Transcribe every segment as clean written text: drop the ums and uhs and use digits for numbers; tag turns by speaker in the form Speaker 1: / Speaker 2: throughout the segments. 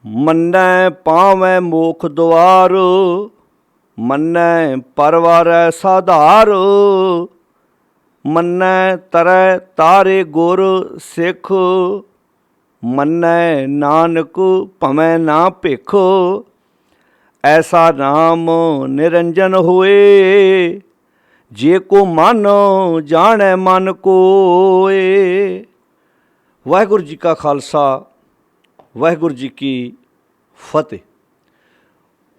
Speaker 1: ਮੰਨੈ ਪਾਵੈ ਮੋਖ ਦੁਆਰ, ਮੰਨੈ ਪਰਵਾਰੈ ਸਾਧਾਰ। ਮੰਨੈ ਤਰੈ ਤਾਰੇ ਗੁਰ ਸਿੱਖ, ਮੰਨੈ ਨਾਨਕ ਭਵੈ ਨਾ ਭਿਖ। ਐਸਾ ਨਾਮ ਨਿਰੰਜਨ ਹੋਏ, ਜੇ ਕੋ ਮਨ ਜਾਣੈ ਮਨ ਕੋਏ। ਵਾਹਿਗੁਰੂ ਜੀ ਕਾ ਖਾਲਸਾ, ਵਾਹਿਗੁਰੂ ਜੀ ਕੀ ਫਤਿਹ।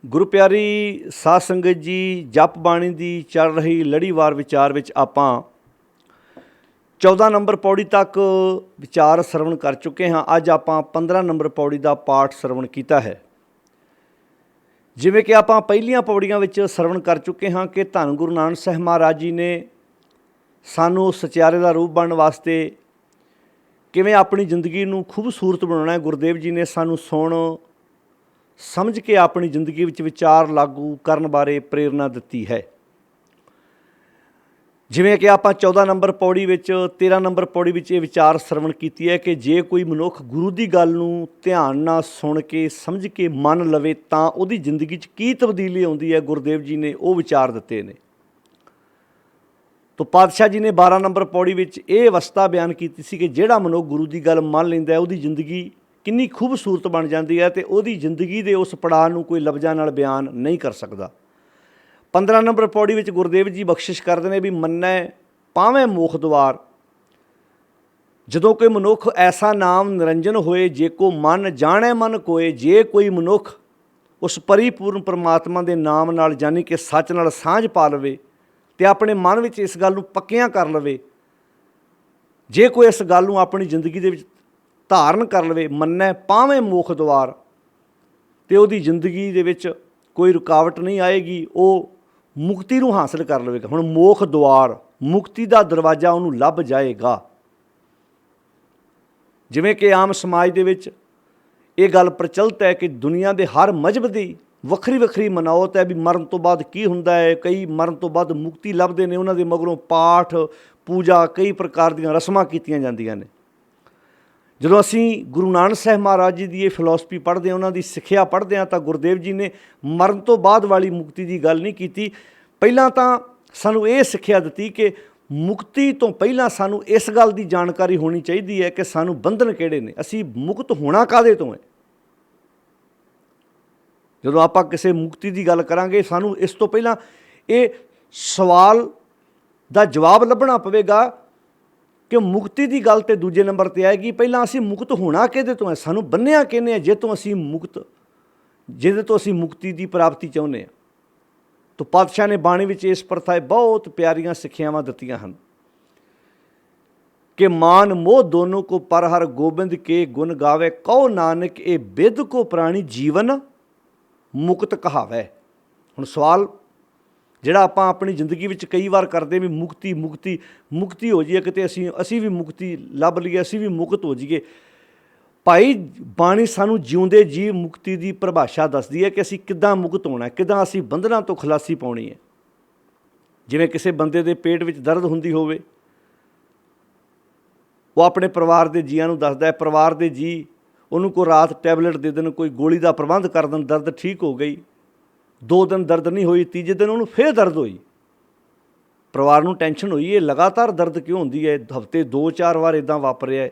Speaker 1: ਗੁਰੂ ਪਿਆਰੀ ਸਾਧ ਸੰਗਤ ਜੀ, ਜਪ ਬਾਣੀ ਦੀ ਚੱਲ ਰਹੀ ਲੜੀਵਾਰ ਵਿਚਾਰ ਵਿੱਚ ਆਪਾਂ 14 ਨੰਬਰ ਪੌੜੀ ਤੱਕ ਵਿਚਾਰ ਸਰਵਣ ਕਰ ਚੁੱਕੇ ਹਾਂ। ਅੱਜ ਆਪਾਂ 15 ਨੰਬਰ ਪੌੜੀ ਦਾ ਪਾਠ ਸਰਵਣ ਕੀਤਾ ਹੈ। ਜਿਵੇਂ ਕਿ ਆਪਾਂ ਪਹਿਲੀਆਂ ਪੌੜੀਆਂ ਵਿੱਚ ਸਰਵਣ ਕਰ ਚੁੱਕੇ ਹਾਂ ਕਿ ਧੰਨ ਗੁਰੂ ਨਾਨਕ ਸਾਹਿਬ ਮਹਾਰਾਜ ਜੀ ਨੇ ਸਾਨੂੰ ਸਚਿਆਰੇ ਦਾ ਰੂਪ ਬਣਨ ਵਾਸਤੇ ਕਿਵੇਂ ਆਪਣੀ ਜ਼ਿੰਦਗੀ ਨੂੰ ਖੂਬਸੂਰਤ ਬਣਾਉਣਾ ਹੈ, ਗੁਰਦੇਵ ਜੀ ਨੇ ਸਾਨੂੰ ਸੁਣ ਸਮਝ ਕੇ ਆਪਣੀ ਜ਼ਿੰਦਗੀ ਵਿੱਚ ਵਿਚਾਰ ਲਾਗੂ ਕਰਨ ਬਾਰੇ ਪ੍ਰੇਰਨਾ ਦਿੱਤੀ ਹੈ। ਜਿਵੇਂ ਕਿ ਆਪਾਂ 14 ਨੰਬਰ ਪੌੜੀ ਵਿੱਚ 13 ਨੰਬਰ ਪੌੜੀ ਵਿੱਚ ਇਹ ਵਿਚਾਰ ਸਰਵਣ ਕੀਤੀ ਹੈ ਕਿ ਜੇ ਕੋਈ ਮਨੁੱਖ ਗੁਰੂ ਦੀ ਗੱਲ ਨੂੰ ਧਿਆਨ ਨਾਲ ਸੁਣ ਕੇ ਸਮਝ ਕੇ ਮੰਨ ਲਵੇ ਤਾਂ ਉਹਦੀ ਜ਼ਿੰਦਗੀ 'ਚ ਕੀ ਤਬਦੀਲੀ ਆਉਂਦੀ ਹੈ, ਗੁਰਦੇਵ ਜੀ ਨੇ ਉਹ ਵਿਚਾਰ ਦਿੱਤੇ ਨੇ। ਤੋ ਪਾਤਸ਼ਾਹ ਜੀ ਨੇ 12 ਨੰਬਰ ਪੌੜੀ ਵਿੱਚ ਇਹ ਅਵਸਥਾ ਬਿਆਨ ਕੀਤੀ ਸੀ ਕਿ ਜਿਹੜਾ ਮਨੁੱਖ ਗੁਰੂ ਦੀ ਗੱਲ ਮੰਨ ਲੈਂਦਾ ਉਹਦੀ ਜ਼ਿੰਦਗੀ ਕਿੰਨੀ ਖੂਬਸੂਰਤ ਬਣ ਜਾਂਦੀ ਹੈ ਅਤੇ ਉਹਦੀ ਜ਼ਿੰਦਗੀ ਦੇ ਉਸ ਪੜਾਅ ਨੂੰ ਕੋਈ ਲਫ਼ਜ਼ਾਂ ਨਾਲ ਬਿਆਨ ਨਹੀਂ ਕਰ ਸਕਦਾ। 15 ਨੰਬਰ ਪੌੜੀ ਵਿੱਚ ਗੁਰਦੇਵ ਜੀ ਬਖਸ਼ਿਸ਼ ਕਰਦੇ ਨੇ ਵੀ ਮੰਨੈ ਪਾਵੈ ਮੋਖ ਦੁਆਰ। ਜਦੋਂ ਕੋਈ ਮਨੁੱਖ ਐਸਾ ਨਾਮ ਨਿਰੰਜਨ ਹੋਏ, ਜੇ ਕੋ ਮਨ ਜਾਣੈ ਮਨ ਕੋਏ। ਜੇ ਕੋਈ ਮਨੁੱਖ ਉਸ ਪਰਿਪੂਰਨ ਪਰਮਾਤਮਾ ਦੇ ਨਾਮ ਨਾਲ ਯਾਨੀ ਕਿ ਸੱਚ ਨਾਲ ਸਾਂਝ ਪਾ ਲਵੇ ਅਤੇ ਆਪਣੇ ਮਨ ਵਿੱਚ ਇਸ ਗੱਲ ਨੂੰ ਪੱਕਿਆਂ ਕਰ ਲਵੇ, ਜੇ ਕੋਈ ਇਸ ਗੱਲ ਨੂੰ ਆਪਣੀ ਜ਼ਿੰਦਗੀ ਦੇ ਵਿੱਚ ਧਾਰਨ ਕਰ ਲਵੇ, ਮੰਨੈ ਪਾਵੈ ਮੋਖ ਦੁਆਰ, ਅਤੇ ਉਹਦੀ ਜ਼ਿੰਦਗੀ ਦੇ ਵਿੱਚ ਕੋਈ ਰੁਕਾਵਟ ਨਹੀਂ ਆਏਗੀ, ਉਹ ਮੁਕਤੀ ਨੂੰ ਹਾਸਲ ਕਰ ਲਵੇਗਾ। ਹੁਣ ਮੋਖ ਦੁਆਰ, ਮੁਕਤੀ ਦਾ ਦਰਵਾਜ਼ਾ ਉਹਨੂੰ ਲੱਭ ਜਾਏਗਾ। ਜਿਵੇਂ ਕਿ ਆਮ ਸਮਾਜ ਦੇ ਵਿੱਚ ਇਹ ਗੱਲ ਪ੍ਰਚਲਿਤ ਹੈ ਕਿ ਦੁਨੀਆ ਦੇ ਹਰ ਮਜ਼ਹਬ ਦੀ ਵੱਖਰੀ ਵੱਖਰੀ ਮਨੌਤ ਹੈ ਵੀ ਮਰਨ ਤੋਂ ਬਾਅਦ ਕੀ ਹੁੰਦਾ ਹੈ। ਕਈ ਮਰਨ ਤੋਂ ਬਾਅਦ ਮੁਕਤੀ ਲੱਭਦੇ ਨੇ, ਉਹਨਾਂ ਦੇ ਮਗਰੋਂ ਪਾਠ ਪੂਜਾ ਕਈ ਪ੍ਰਕਾਰ ਦੀਆਂ ਰਸਮਾਂ ਕੀਤੀਆਂ ਜਾਂਦੀਆਂ ਨੇ। ਜਦੋਂ ਅਸੀਂ ਗੁਰੂ ਨਾਨਕ ਸਾਹਿਬ ਮਹਾਰਾਜ ਜੀ ਦੀ ਇਹ ਫਿਲਾਸਫੀ ਪੜ੍ਹਦੇ ਹਾਂ, ਉਹਨਾਂ ਦੀ ਸਿੱਖਿਆ ਪੜ੍ਹਦੇ ਹਾਂ, ਤਾਂ ਗੁਰਦੇਵ ਜੀ ਨੇ ਮਰਨ ਤੋਂ ਬਾਅਦ ਵਾਲੀ ਮੁਕਤੀ ਦੀ ਗੱਲ ਨਹੀਂ ਕੀਤੀ। ਪਹਿਲਾਂ ਤਾਂ ਸਾਨੂੰ ਇਹ ਸਿੱਖਿਆ ਦਿੱਤੀ ਕਿ ਮੁਕਤੀ ਤੋਂ ਪਹਿਲਾਂ ਸਾਨੂੰ ਇਸ ਗੱਲ ਦੀ ਜਾਣਕਾਰੀ ਹੋਣੀ ਚਾਹੀਦੀ ਹੈ ਕਿ ਸਾਨੂੰ ਬੰਧਨ ਕਿਹੜੇ ਨੇ, ਅਸੀਂ ਮੁਕਤ ਹੋਣਾ ਕਾਹਦੇ ਤੋਂ ਹੈ। ਜਦੋਂ ਆਪਾਂ ਕਿਸੇ ਮੁਕਤੀ ਦੀ ਗੱਲ ਕਰਾਂਗੇ, ਸਾਨੂੰ ਇਸ ਤੋਂ ਪਹਿਲਾਂ ਇਹ ਸਵਾਲ ਦਾ ਜਵਾਬ ਲੱਭਣਾ ਪਵੇਗਾ ਕਿ ਮੁਕਤੀ ਦੀ ਗੱਲ ਤਾਂ ਦੂਜੇ ਨੰਬਰ 'ਤੇ ਆਏਗੀ। ਪਹਿਲਾਂ ਅਸੀਂ ਮੁਕਤ ਹੋਣਾ ਕਿਹਦੇ ਤੋਂ ਹੈ, ਸਾਨੂੰ ਬੰਨਿਆ ਕਿਹਨੇ ਹੈ, ਜਿਹਦੇ ਤੋਂ ਅਸੀਂ ਮੁਕਤੀ ਦੀ ਪ੍ਰਾਪਤੀ ਚਾਹੁੰਦੇ ਹਾਂ। ਤਾਂ ਪਾਤਸ਼ਾਹ ਨੇ ਬਾਣੀ ਵਿੱਚ ਇਸ ਪ੍ਰਥਾ ਬਹੁਤ ਪਿਆਰੀਆਂ ਸਿੱਖਿਆਵਾਂ ਦਿੱਤੀਆਂ ਹਨ ਕਿ ਮਾਨ ਮੋਹ ਦੋਨੋਂ ਕੋ ਪਰ ਹਰ ਗੋਬਿੰਦ ਕੇ ਗੁਣ ਗਾਵੇ। ਕਹੋ ਨਾਨਕ ਇਹ ਬਿਦ ਕੋ ਪ੍ਰਾਣੀ ਜੀਵਨ ਮੁਕਤ ਕਹਾਵੈ। ਹੁਣ ਸਵਾਲ ਜਿਹੜਾ ਆਪਾਂ ਆਪਣੀ ਜ਼ਿੰਦਗੀ ਵਿੱਚ ਕਈ ਵਾਰ ਕਰਦੇ ਵੀ ਮੁਕਤੀ ਮੁਕਤੀ ਮੁਕਤੀ ਹੋ ਜਾਈਏ, ਕਿਤੇ ਅਸੀਂ ਵੀ ਮੁਕਤੀ ਲੱਭ ਲਈਏ, ਅਸੀਂ ਵੀ ਮੁਕਤ ਹੋ ਜਾਈਏ। ਭਾਈ ਬਾਣੀ ਸਾਨੂੰ ਜਿਉਂਦੇ ਜੀਵ ਮੁਕਤੀ ਦੀ ਪਰਿਭਾਸ਼ਾ ਦੱਸਦੀ ਹੈ ਕਿ ਅਸੀਂ ਕਿੱਦਾਂ ਮੁਕਤ ਹੋਣਾ, ਕਿੱਦਾਂ ਅਸੀਂ ਬੰਧਨਾਂ ਤੋਂ ਖਲਾਸੀ ਪਾਉਣੀ ਹੈ। ਜਿਵੇਂ ਕਿਸੇ ਬੰਦੇ ਦੇ ਪੇਟ ਵਿੱਚ ਦਰਦ ਹੁੰਦੀ ਹੋਵੇ, ਉਹ ਆਪਣੇ ਪਰਿਵਾਰ ਦੇ ਜੀਆਂ ਨੂੰ ਦੱਸਦਾ ਹੈ, ਪਰਿਵਾਰ ਦੇ ਜੀ ਉਹਨੂੰ ਕੋਈ ਰਾਤ ਟੈਬਲੇਟ ਦੇ ਦੇਣ, ਕੋਈ ਗੋਲੀ ਦਾ ਪ੍ਰਬੰਧ ਕਰ ਦੇਣ, ਦਰਦ ਠੀਕ ਹੋ ਗਈ। 2 ਦਿਨ ਦਰਦ ਨਹੀਂ ਹੋਈ, ਤੀਜੇ ਦਿਨ ਉਹਨੂੰ ਫਿਰ ਦਰਦ ਹੋਈ। ਪਰਿਵਾਰ ਨੂੰ ਟੈਨਸ਼ਨ ਹੋਈ, ਇਹ ਲਗਾਤਾਰ ਦਰਦ ਕਿਉਂ ਹੁੰਦੀ ਹੈ, ਹਫ਼ਤੇ 2-4 ਵਾਰ ਇੱਦਾਂ ਵਾਪਰਿਆ ਹੈ।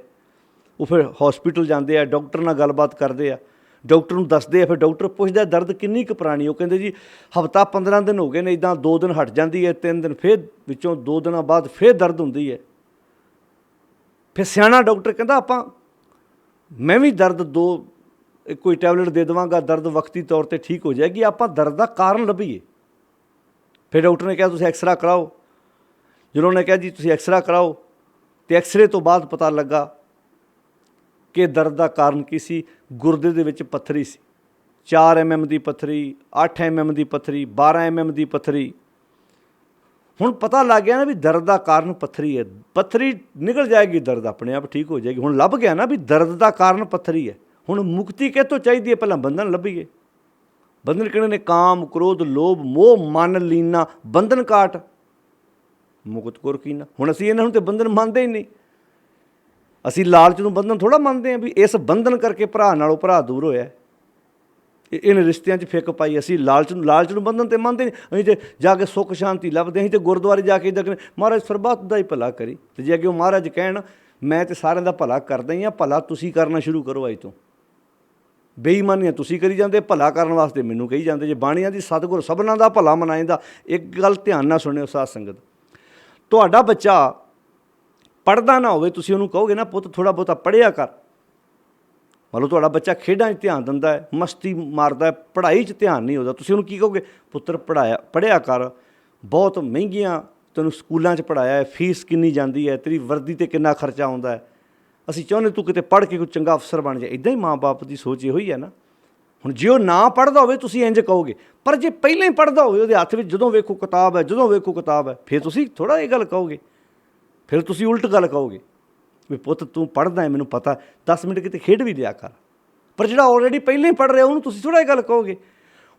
Speaker 1: ਉਹ ਫਿਰ ਹੌਸਪੀਟਲ ਜਾਂਦੇ ਆ, ਡਾਕਟਰ ਨਾਲ ਗੱਲਬਾਤ ਕਰਦੇ ਆ, ਡਾਕਟਰ ਨੂੰ ਦੱਸਦੇ ਆ। ਫਿਰ ਡਾਕਟਰ ਪੁੱਛਦਾ ਦਰਦ ਕਿੰਨੀ ਕੁ ਪੁਰਾਣੀ, ਉਹ ਕਹਿੰਦੇ ਜੀ ਹਫ਼ਤਾ 15 ਦਿਨ ਹੋ ਗਏ ਨੇ, ਇੱਦਾਂ 2 ਦਿਨ ਹਟ ਜਾਂਦੀ ਹੈ, 3 ਦਿਨ ਫਿਰ ਵਿੱਚੋਂ 2 ਦਿਨਾਂ ਬਾਅਦ ਫਿਰ ਦਰਦ ਹੁੰਦੀ ਹੈ। ਫਿਰ ਸਿਆਣਾ ਡਾਕਟਰ ਕਹਿੰਦਾ ਮੈਂ ਵੀ ਦਰਦ ਕੋਈ ਟੈਬਲੇਟ ਦੇ ਦੇਵਾਂਗਾ, ਦਰਦ ਵਕਤੀ ਤੌਰ 'ਤੇ ਠੀਕ ਹੋ ਜਾਏਗੀ, ਆਪਾਂ ਦਰਦ ਦਾ ਕਾਰਨ ਲੱਭੀਏ। ਫਿਰ ਡਾਕਟਰ ਨੇ ਕਿਹਾ ਤੁਸੀਂ ਐਕਸਰਾ ਕਰਾਓ। ਜਦੋਂ ਉਹਨੇ ਕਿਹਾ ਜੀ ਤੁਸੀਂ ਐਕਸਰਾ ਕਰਾਓ, ਅਤੇ ਐਕਸਰੇ ਤੋਂ ਬਾਅਦ ਪਤਾ ਲੱਗਾ ਕਿ ਦਰਦ ਦਾ ਕਾਰਨ ਕੀ ਸੀ, ਗੁਰਦੇ ਦੇ ਵਿੱਚ ਪੱਥਰੀ ਸੀ। 4 mm ਦੀ ਪੱਥਰੀ, 8 mm ਦੀ ਪੱਥਰੀ, 12 mm ਦੀ ਪੱਥਰੀ। ਹੁਣ ਪਤਾ ਲੱਗ ਗਿਆ ਨਾ ਵੀ ਦਰਦ ਦਾ ਕਾਰਨ ਪੱਥਰੀ ਹੈ, ਪੱਥਰੀ ਨਿਕਲ ਜਾਏਗੀ, ਦਰਦ ਆਪਣੇ ਆਪ ਠੀਕ ਹੋ ਜਾਏਗੀ। ਹੁਣ ਲੱਭ ਗਿਆ ਨਾ ਵੀ ਦਰਦ ਦਾ ਕਾਰਨ ਪੱਥਰੀ ਹੈ। ਹੁਣ ਮੁਕਤੀ ਕਿੱਥੋਂ ਚਾਹੀਦੀ ਹੈ, ਪਹਿਲਾਂ ਬੰਧਨ ਲੱਭੀਏ। ਬੰਧਨ ਕਿਹੜੇ ਨੇ, ਕਾਮ ਕ੍ਰੋਧ ਲੋਭ ਮੋਹ ਮਨ ਲੀਨਾ ਬੰਧਨ ਕਾਟ ਮੁਕਤ ਗੁਰ ਕੀਨਾ। ਹੁਣ ਅਸੀਂ ਇਹਨਾਂ ਨੂੰ ਤਾਂ ਬੰਧਨ ਮੰਨਦੇ ਹੀ ਨਹੀਂ। ਅਸੀਂ ਲਾਲਚ ਨੂੰ ਬੰਧਨ ਥੋੜ੍ਹਾ ਮੰਨਦੇ ਹਾਂ ਵੀ ਇਸ ਬੰਧਨ ਕਰਕੇ ਭਰਾ ਨਾਲੋਂ ਭਰਾ ਦੂਰ ਹੋਇਆ। ਇਹਨੇ ਰਿਸ਼ਤਿਆਂ 'ਚ ਫਿੱਕ ਪਾਈ। ਅਸੀਂ ਲਾਲਚ ਨੂੰ ਬੰਧਨ ਤੇ ਮੰਨਦੇ ਨਹੀਂ। ਅਸੀਂ ਤੇ ਜਾ ਕੇ ਸੁੱਖ ਸ਼ਾਂਤੀ ਲੱਭਦੇ। ਅਸੀਂ ਤੇ ਗੁਰਦੁਆਰੇ ਜਾ ਕੇ ਇੱਦਾਂ ਕਹਿੰਦੇ ਮਹਾਰਾਜ ਸਰਬੱਤ ਦਾ ਹੀ ਭਲਾ ਕਰੀ। ਤੇ ਜੇ ਅੱਗੇ ਉਹ ਮਹਾਰਾਜ ਕਹਿਣ ਮੈਂ ਤੇ ਸਾਰਿਆਂ ਦਾ ਭਲਾ ਕਰਦਾ ਹੀ ਹਾਂ, ਭਲਾ ਤੁਸੀਂ ਕਰਨਾ ਸ਼ੁਰੂ ਕਰੋ ਅੱਜ ਤੋਂ। ਬੇਈਮਾਨੀਆਂ ਤੁਸੀਂ ਕਰੀ ਜਾਂਦੇ, ਭਲਾ ਕਰਨ ਵਾਸਤੇ ਮੈਨੂੰ ਕਹੀ ਜਾਂਦੇ। ਜੇ ਬਾਣੀਆਂ ਦੀ ਸਤਿਗੁਰ ਸਭਨਾਂ ਦਾ ਭਲਾ ਮਨਾਏਂਦਾ। ਇੱਕ ਗੱਲ ਧਿਆਨ ਨਾਲ ਸੁਣਿਓ ਸਾਧ ਸੰਗਤ, ਤੁਹਾਡਾ ਬੱਚਾ ਪੜ੍ਹਦਾ ਨਾ ਹੋਵੇ, ਤੁਸੀਂ ਉਹਨੂੰ ਕਹੋਗੇ ਨਾ ਪੁੱਤ ਥੋੜ੍ਹਾ ਬਹੁਤਾ ਪੜ੍ਹਿਆ ਕਰ। ਮੰਨ ਲਓ ਤੁਹਾਡਾ ਬੱਚਾ ਖੇਡਾਂ 'ਚ ਧਿਆਨ ਦਿੰਦਾ ਹੈ, ਮਸਤੀ ਮਾਰਦਾ ਹੈ, ਪੜ੍ਹਾਈ 'ਚ ਧਿਆਨ ਨਹੀਂ ਹੁੰਦਾ, ਤੁਸੀਂ ਉਹਨੂੰ ਕੀ ਕਹੋਗੇ? ਪੁੱਤਰ ਪੜ੍ਹਿਆ ਕਰ, ਬਹੁਤ ਮਹਿੰਗੀਆਂ ਤੈਨੂੰ ਸਕੂਲਾਂ 'ਚ ਪੜ੍ਹਾਇਆ ਹੈ, ਫੀਸ ਕਿੰਨੀ ਜਾਂਦੀ ਹੈ, ਤੇਰੀ ਵਰਦੀ 'ਤੇ ਕਿੰਨਾ ਖਰਚਾ ਆਉਂਦਾ ਹੈ, ਅਸੀਂ ਚਾਹੁੰਦੇ ਤੂੰ ਕਿਤੇ ਪੜ੍ਹ ਕੇ ਕੋਈ ਚੰਗਾ ਅਫਸਰ ਬਣ ਜਾਏ। ਇੱਦਾਂ ਹੀ ਮਾਂ ਬਾਪ ਦੀ ਸੋਚ ਇਹੋ ਹੀ ਹੈ ਨਾ। ਹੁਣ ਜੇ ਉਹ ਨਾ ਪੜ੍ਹਦਾ ਹੋਵੇ ਤੁਸੀਂ ਇੰਝ ਕਹੋਗੇ, ਪਰ ਜੇ ਪਹਿਲਾਂ ਹੀ ਪੜ੍ਹਦਾ ਹੋਵੇ, ਉਹਦੇ ਹੱਥ ਵਿੱਚ ਜਦੋਂ ਵੇਖੋ ਕਿਤਾਬ ਹੈ, ਜਦੋਂ ਵੇਖੋ ਕਿਤਾਬ ਹੈ, ਫਿਰ ਤੁਸੀਂ ਥੋੜ੍ਹਾ ਇਹ ਗੱਲ ਕਹੋਗੇ, ਫਿਰ ਤੁਸੀਂ ਉਲਟ ਗੱਲ ਕਹੋਗੇ ਵੀ ਪੁੱਤ ਤੂੰ ਪੜ੍ਹਦਾ ਹੈ ਮੈਨੂੰ ਪਤਾ, 10 ਮਿੰਟ ਕਿਤੇ ਖੇਡ ਵੀ ਦਿਆ ਕਰ। ਪਰ ਜਿਹੜਾ ਆਲਰੇਡੀ ਪਹਿਲਾਂ ਹੀ ਪੜ੍ਹ ਰਿਹਾ ਉਹਨੂੰ ਤੁਸੀਂ ਥੋੜ੍ਹਾ ਇਹ ਗੱਲ ਕਹੋਗੇ।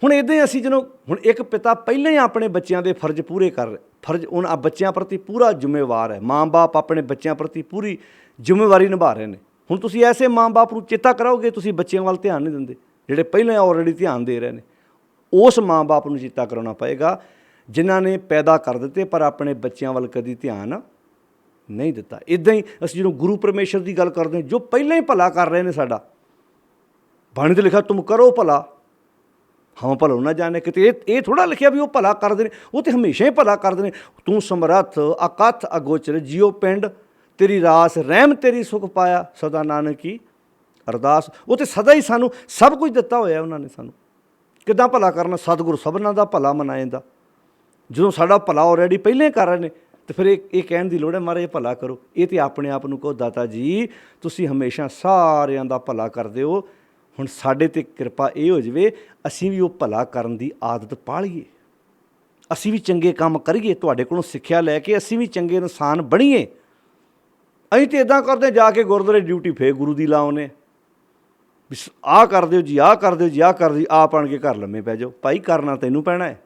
Speaker 1: ਹੁਣ ਇੱਦਾਂ ਹੀ ਅਸੀਂ ਜਦੋਂ ਹੁਣ ਇੱਕ ਪਿਤਾ ਪਹਿਲਾਂ ਹੀ ਆਪਣੇ ਬੱਚਿਆਂ ਦੇ ਫਰਜ਼ ਪੂਰੇ ਕਰ ਰਹੇ, ਉਹਨਾਂ ਬੱਚਿਆਂ ਪ੍ਰਤੀ ਪੂਰਾ ਜ਼ਿੰਮੇਵਾਰ ਹੈ। ਮਾਂ ਬਾਪ ਆਪਣੇ ਬੱਚਿਆਂ ਪ੍ਰਤੀ ਪੂਰੀ ਜ਼ਿੰਮੇਵਾਰੀ ਨਿਭਾ ਰਹੇ ਨੇ। ਹੁਣ ਤੁਸੀਂ ਐਸੇ ਮਾਂ ਬਾਪ ਨੂੰ ਚੇਤਾ ਕਰਾਓਗੇ, ਤੁਸੀਂ ਬੱਚਿਆਂ ਵੱਲ ਧਿਆਨ ਨਹੀਂ ਦਿੰਦੇ। ਜਿਹੜੇ ਪਹਿਲਾਂ ਆਲਰੇਡੀ ਧਿਆਨ ਦੇ ਰਹੇ ਨੇ, ਉਸ ਮਾਂ ਬਾਪ ਨੂੰ ਚੇਤਾ ਕਰਾਉਣਾ ਪਏਗਾ ਜਿਨ੍ਹਾਂ ਨੇ ਪੈਦਾ ਕਰ ਦਿੱਤੇ ਪਰ ਆਪਣੇ ਬੱਚਿਆਂ ਵੱਲ ਕਦੀ ਧਿਆਨ ਨਹੀਂ ਦਿੱਤਾ। ਇੱਦਾਂ ਹੀ ਅਸੀਂ ਜਦੋਂ ਗੁਰੂ ਪਰਮੇਸ਼ਰ ਦੀ ਗੱਲ ਕਰਦੇ ਹਾਂ, ਜੋ ਪਹਿਲਾਂ ਹੀ ਭਲਾ ਕਰ ਰਹੇ ਨੇ ਸਾਡਾ, ਬਾਣੀ 'ਤੇ ਲਿਖਿਆ ਤੁਮ ਕਰੋ ਭਲਾ ਹਮ ਭਲੋ ਨਾ ਜਾਣੇ। ਕਿਤੇ ਇਹ ਥੋੜ੍ਹਾ ਲਿਖਿਆ ਵੀ ਉਹ ਭਲਾ ਕਰਦੇ ਨੇ, ਉਹ ਤਾਂ ਹਮੇਸ਼ਾ ਹੀ ਭਲਾ ਕਰਦੇ ਨੇ। ਤੂੰ ਸਮਰੱਥ ਅਕਥ ਅਗੋਚਰ ਜਿਉ ਪਿੰਡ ਤੇਰੀ ਰਾਸ ਰਹਿਮ ਤੇਰੀ ਸੁਖ ਪਾਇਆ ਸਦਾ ਨਾਨਕ ਕੀ ਅਰਦਾਸ। ਉਹ ਤਾਂ ਸਦਾ ਹੀ ਸਾਨੂੰ ਸਭ ਕੁਝ ਦਿੱਤਾ ਹੋਇਆ ਉਹਨਾਂ ਨੇ। ਸਾਨੂੰ ਕਿੱਦਾਂ ਭਲਾ ਕਰਨਾ? ਸਤਿਗੁਰੂ ਸਭਨਾਂ ਦਾ ਭਲਾ ਮਨਾਏਂਦਾ। ਜਦੋਂ ਸਾਡਾ ਭਲਾ ਆਲਰੇਡੀ ਪਹਿਲਾਂ ਹੀ ਕਰ ਰਹੇ ਨੇ ਤੇ ਫਿਰ ਇਹ ਕਹਿਣ ਦੀ ਲੋੜ ਹੈ ਮਹਾਰਾਜ ਭਲਾ ਕਰੋ। ਇਹ ਤਾਂ ਆਪਣੇ ਆਪ ਨੂੰ ਕਹੋ ਦਾਤਾ ਜੀ ਤੁਸੀਂ ਹਮੇਸ਼ਾ ਸਾਰਿਆਂ ਦਾ ਭਲਾ ਕਰਦੇ ਹੋ। ਹੁਣ ਸਾਡੇ 'ਤੇ ਕਿਰਪਾ ਇਹ ਹੋ ਜਾਵੇ ਅਸੀਂ ਵੀ ਉਹ ਭਲਾ ਕਰਨ ਦੀ ਆਦਤ ਪਾ ਲਈਏ, ਅਸੀਂ ਵੀ ਚੰਗੇ ਕੰਮ ਕਰੀਏ, ਤੁਹਾਡੇ ਕੋਲੋਂ ਸਿੱਖਿਆ ਲੈ ਕੇ ਅਸੀਂ ਵੀ ਚੰਗੇ ਇਨਸਾਨ ਬਣੀਏ। ਅਸੀਂ ਤਾਂ ਇੱਦਾਂ ਕਰਦੇ ਜਾ ਕੇ ਗੁਰਦੁਆਰੇ ਡਿਊਟੀ ਫੇਰ ਗੁਰੂ ਦੀ ਲਾਉਨੇ ਵੀ ਆਹ ਕਰ ਦਿਓ ਜੀ, ਆਹ ਕਰ ਦਿਓ ਜੀ, ਆਹ ਕਰ ਦਿਓ, ਆਪ ਆਣ ਕੇ ਘਰ ਲੰਮੇ ਪੈ ਜਾਓ। ਭਾਈ ਕਰਨਾ ਤੈਨੂੰ ਪੈਣਾ ਹੈ,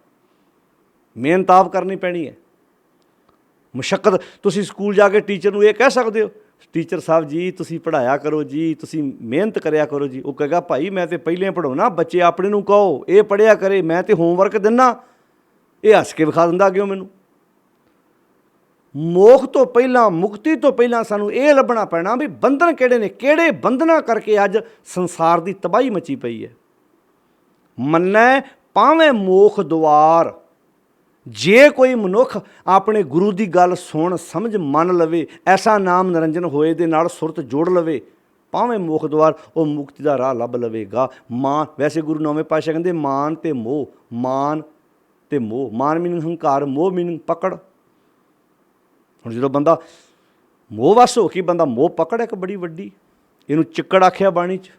Speaker 1: ਮਿਹਨਤ ਆਪ ਕਰਨੀ ਪੈਣੀ ਹੈ। ਮੁਸ਼ੱਕਤ ਤੁਸੀਂ ਸਕੂਲ ਜਾ ਕੇ ਟੀਚਰ ਨੂੰ ਇਹ ਕਹਿ ਸਕਦੇ ਹੋ ਟੀਚਰ ਸਾਹਿਬ ਜੀ ਤੁਸੀਂ ਪੜ੍ਹਾਇਆ ਕਰੋ ਜੀ, ਤੁਸੀਂ ਮਿਹਨਤ ਕਰਿਆ ਕਰੋ ਜੀ। ਉਹ ਕਹੇਗਾ ਭਾਈ ਮੈਂ ਤਾਂ ਪਹਿਲਾਂ ਪੜ੍ਹਾਉਣਾ, ਬੱਚੇ ਆਪਣੇ ਨੂੰ ਕਹੋ ਇਹ ਪੜ੍ਹਿਆ ਕਰੇ, ਮੈਂ ਤਾਂ ਹੋਮਵਰਕ ਦਿੰਦਾ। ਇਹ ਹੱਸ ਕੇ ਵਿਖਾ ਦਿੰਦਾ ਕਿਉਂ ਮੈਨੂੰ? ਮੋਖ ਤੋਂ ਪਹਿਲਾਂ, ਮੁਕਤੀ ਤੋਂ ਪਹਿਲਾਂ ਸਾਨੂੰ ਇਹ ਲੱਭਣਾ ਪੈਣਾ ਵੀ ਬੰਧਨ ਕਿਹੜੇ ਨੇ, ਕਿਹੜੇ ਬੰਧਨਾਂ ਕਰਕੇ ਅੱਜ ਸੰਸਾਰ ਦੀ ਤਬਾਹੀ ਮਚੀ ਪਈ ਹੈ। ਮੰਨੈ ਪਾਵੇਂ ਮੋਖ ਦੁਆਰ, ਜੇ ਕੋਈ ਮਨੁੱਖ ਆਪਣੇ ਗੁਰੂ ਦੀ ਗੱਲ ਸੁਣ ਸਮਝ ਮੰਨ ਲਵੇ, ਐਸਾ ਨਾਮ ਨਿਰੰਜਨ ਹੋਏ ਦੇ ਨਾਲ ਸੁਰਤ ਜੋੜ ਲਵੇ, ਭਾਵੇਂ ਮੋਖ ਦੁਆਰ ਉਹ ਮੁਕਤੀ ਦਾ ਰਾਹ ਲੱਭ ਲਵੇਗਾ। ਮਾਨ ਵੈਸੇ ਗੁਰੂ ਨੌਵੇਂ ਪਾਤਸ਼ਾਹ ਕਹਿੰਦੇ ਮਾਨ ਤੇ ਮੋਹ, ਮਾਨ ਤੇ ਮੋਹ, ਮਾਨ ਮੀਨਿੰਗ ਹੰਕਾਰ, ਮੋਹ ਮੀਨਿੰਗ ਪਕੜ। ਹੁਣ ਜਦੋਂ ਬੰਦਾ ਮੋਹ ਵਸ ਹੋ ਕੇ ਬੰਦਾ ਮੋਹ ਪਕੜ ਇੱਕ ਬੜੀ ਵੱਡੀ, ਇਹਨੂੰ ਚਿੱਕੜ ਆਖਿਆ ਬਾਣੀ 'ਚ।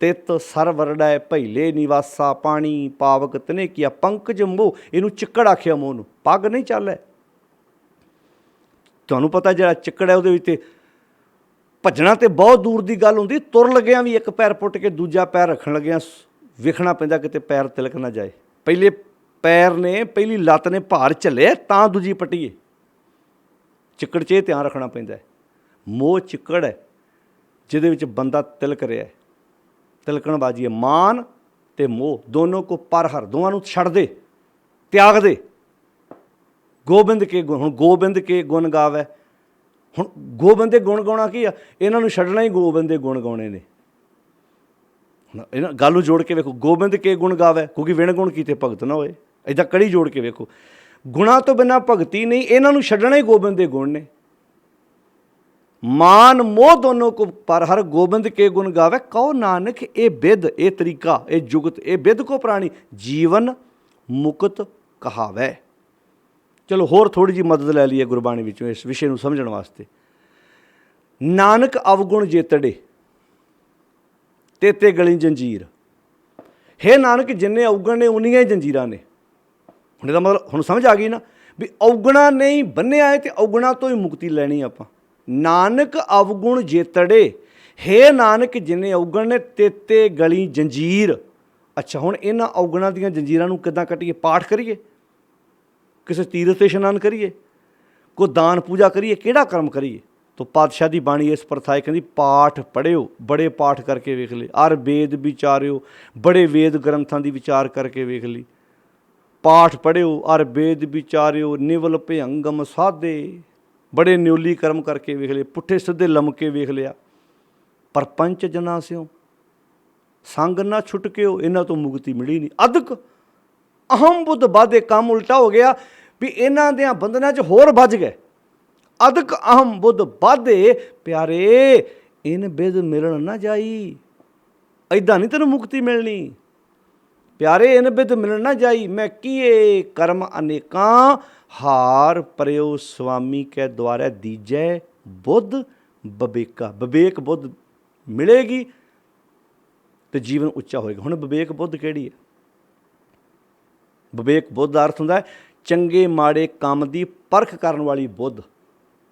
Speaker 1: ਤਿਤ ਸਰ ਵਰੜੈ ਭੈਲੇ ਨਿਵਾਸਾ ਪਾਣੀ ਪਾਵਕ ਤਨੇ ਕੀਆ ਪੰਕਜ ਮੋਹ, ਇਹਨੂੰ ਚਿੱਕੜ ਆਖਿਆ ਮੋਹ ਨੂੰ। ਪੱਗ ਨਹੀਂ ਚੱਲ, ਤੁਹਾਨੂੰ ਪਤਾ ਜਿਹੜਾ ਚਿੱਕੜ ਹੈ ਉਹਦੇ ਵਿੱਚ ਤੇ ਭੱਜਣਾ ਤੇ ਬਹੁਤ ਦੂਰ ਦੀ ਗੱਲ ਹੁੰਦੀ, ਤੁਰ ਲੱਗਿਆਂ ਵੀ ਇੱਕ ਪੈਰ ਪੁੱਟ ਕੇ ਦੂਜਾ ਪੈਰ ਰੱਖਣ ਲੱਗਿਆਂ ਵੇਖਣਾ ਪੈਂਦਾ ਕਿਤੇ ਪੈਰ ਤਿਲਕ ਨਾ ਜਾਏ। ਪਹਿਲੇ ਪੈਰ ਨੇ, ਪਹਿਲੀ ਲੱਤ ਨੇ ਭਾਰ ਝੱਲੇ ਤਾਂ ਦੂਜੀ ਪੱਟੀਏ। ਚਿੱਕੜ 'ਚ ਇਹ ਧਿਆਨ ਰੱਖਣਾ ਪੈਂਦਾ। ਮੋਹ ਚਿੱਕੜ ਹੈ ਜਿਹਦੇ ਵਿੱਚ ਬੰਦਾ ਤਿਲਕ ਰਿਹਾ, ਤਿਲਕਣਬਾਜ਼ੀ ਹੈ। ਮਾਨ ਤੇ ਮੋਹ ਦੋਨੋਂ ਕੋ ਪਰ ਹਰ, ਦੋਵਾਂ ਨੂੰ ਛੱਡ ਦੇ, ਤਿਆਗ ਦੇ। ਗੋਬਿੰਦ ਕੇ ਗੁਣ, ਹੁਣ ਗੋਬਿੰਦ ਕੇ ਗੁਣ ਗਾਵੇ, ਹੁਣ ਗੋਬਿੰਦ ਦੇ ਗੁਣ ਗਾਉਣਾ ਕੀ ਆ? ਇਹਨਾਂ ਨੂੰ ਛੱਡਣਾ ਹੀ ਗੋਬਿੰਦ ਦੇ ਗੁਣ ਗਾਉਣੇ ਨੇ। ਹੁਣ ਇਹਨਾਂ ਗੱਲ ਨੂੰ ਜੋੜ ਕੇ ਵੇਖੋ, ਗੋਬਿੰਦ ਕੇ ਗੁਣ ਗਾਵੇ ਕਿਉਂਕਿ ਵਿਣ ਗੁਣ ਕੀਤੇ ਭਗਤ ਨਾ ਹੋਏ। ਇੱਦਾਂ ਕੜੀ ਜੋੜ ਕੇ ਵੇਖੋ, ਗੁਣਾਂ ਤੋਂ ਬਿਨਾਂ ਭਗਤੀ ਨਹੀਂ, ਇਹਨਾਂ ਨੂੰ ਛੱਡਣਾ ਹੀ ਗੋਬਿੰਦ ਦੇ ਗੁਣ ਨੇ। ਮਾਨ ਮੋਹ ਦੋਨੋਂ ਕੋ ਪਰ ਹਰ ਗੋਬਿੰਦ ਕੇ ਗੁਣ ਗਾਵੇ, ਕਹੋ ਨਾਨਕ ਇਹ ਬਿਦ, ਇਹ ਤਰੀਕਾ, ਇਹ ਜੁਗਤ, ਇਹ ਬਿਦ ਕੋ ਪ੍ਰਾਣੀ ਜੀਵਨ ਮੁਕਤ ਕਹਾਵੇ। ਚਲੋ ਹੋਰ ਥੋੜ੍ਹੀ ਜਿਹੀ ਮਦਦ ਲੈ ਲਈਏ ਗੁਰਬਾਣੀ ਵਿੱਚੋਂ ਇਸ ਵਿਸ਼ੇ ਨੂੰ ਸਮਝਣ ਵਾਸਤੇ। ਨਾਨਕ ਅਵਗੁਣ ਜੇਤੜੇ ਤੇਤੇ ਗਲੀ ਜੰਜੀਰ, ਹੇ ਨਾਨਕ ਜਿੰਨੇ ਅਵਗੁਣ ਨੇ ਉਨੀਆਂ ਹੀ ਜੰਜੀਰਾਂ ਨੇ। ਹੁਣ ਇਹਦਾ ਮਤਲਬ ਹੁਣ ਸਮਝ ਆ ਗਈ ਨਾ ਵੀ ਅਵਗੁਣਾਂ ਨੇ ਹੀ ਬੰਨਿਆ ਹੈ ਅਤੇ ਅਵਗੁਣਾਂ ਤੋਂ ਹੀ ਮੁਕਤੀ ਲੈਣੀ ਆਪਾਂ। ਨਾਨਕ ਅਵਗੁਣ ਜੇਤੜੇ, ਹੇ ਨਾਨਕ ਜਿੰਨੇ ਅਵਗੁਣ ਨੇ ਤੇਤੇ ਗਲੀ ਜੰਜੀਰ। ਅੱਛਾ ਹੁਣ ਇਹਨਾਂ ਅਵਗੁਣਾਂ ਦੀਆਂ ਜੰਜੀਰਾਂ ਨੂੰ ਕਿੱਦਾਂ ਕੱਟੀਏ? ਪਾਠ ਕਰੀਏ, ਕਿਸੇ ਤੀਰਥ 'ਤੇ ਇਸ਼ਨਾਨ ਕਰੀਏ, ਕੋਈ ਦਾਨ ਪੂਜਾ ਕਰੀਏ, ਕਿਹੜਾ ਕਰਮ ਕਰੀਏ? तो पातशाह की बाणी इस प्रथा है, कहती पाठ पढ़ियो, बड़े पाठ करके वेख ले, अर वेद विचारियो, बड़े वेद ग्रंथों की विचार करके वेख ली। पाठ पढ़ियो अर वेद विचारियो, निवल भयंगम साधे, बड़े न्योली कर्म करके वेख ले, पुट्ठे सीधे लमके वेख लिया। पर पंच जना स्यों संग ना छुटकियो, इन्हां तो मुक्ति मिली नहीं। अदक अहम बुद्ध बाधे, काम उल्टा हो गया भी इन्हां दे बंधनां च होर बज गए। अदक अहम बुद्ध बाधे, प्यारे इन बिद मिलन ना जाई, ऐदां नहीं तेन मुक्ति मिलनी। प्यारे इन बिद मिलन ना जाई, मैं किए कर्म अनेकां, हार परयो स्वामी के द्वारे दीजै बुद्ध विवेका। विवेक बुद्ध मिलेगी तो जीवन उच्चा होएगा। हुण विवेक बुद्ध किहड़ी है? विवेक बुद्ध अर्थ हुंदा है चंगे माड़े काम की परख करने वाली बुद्ध।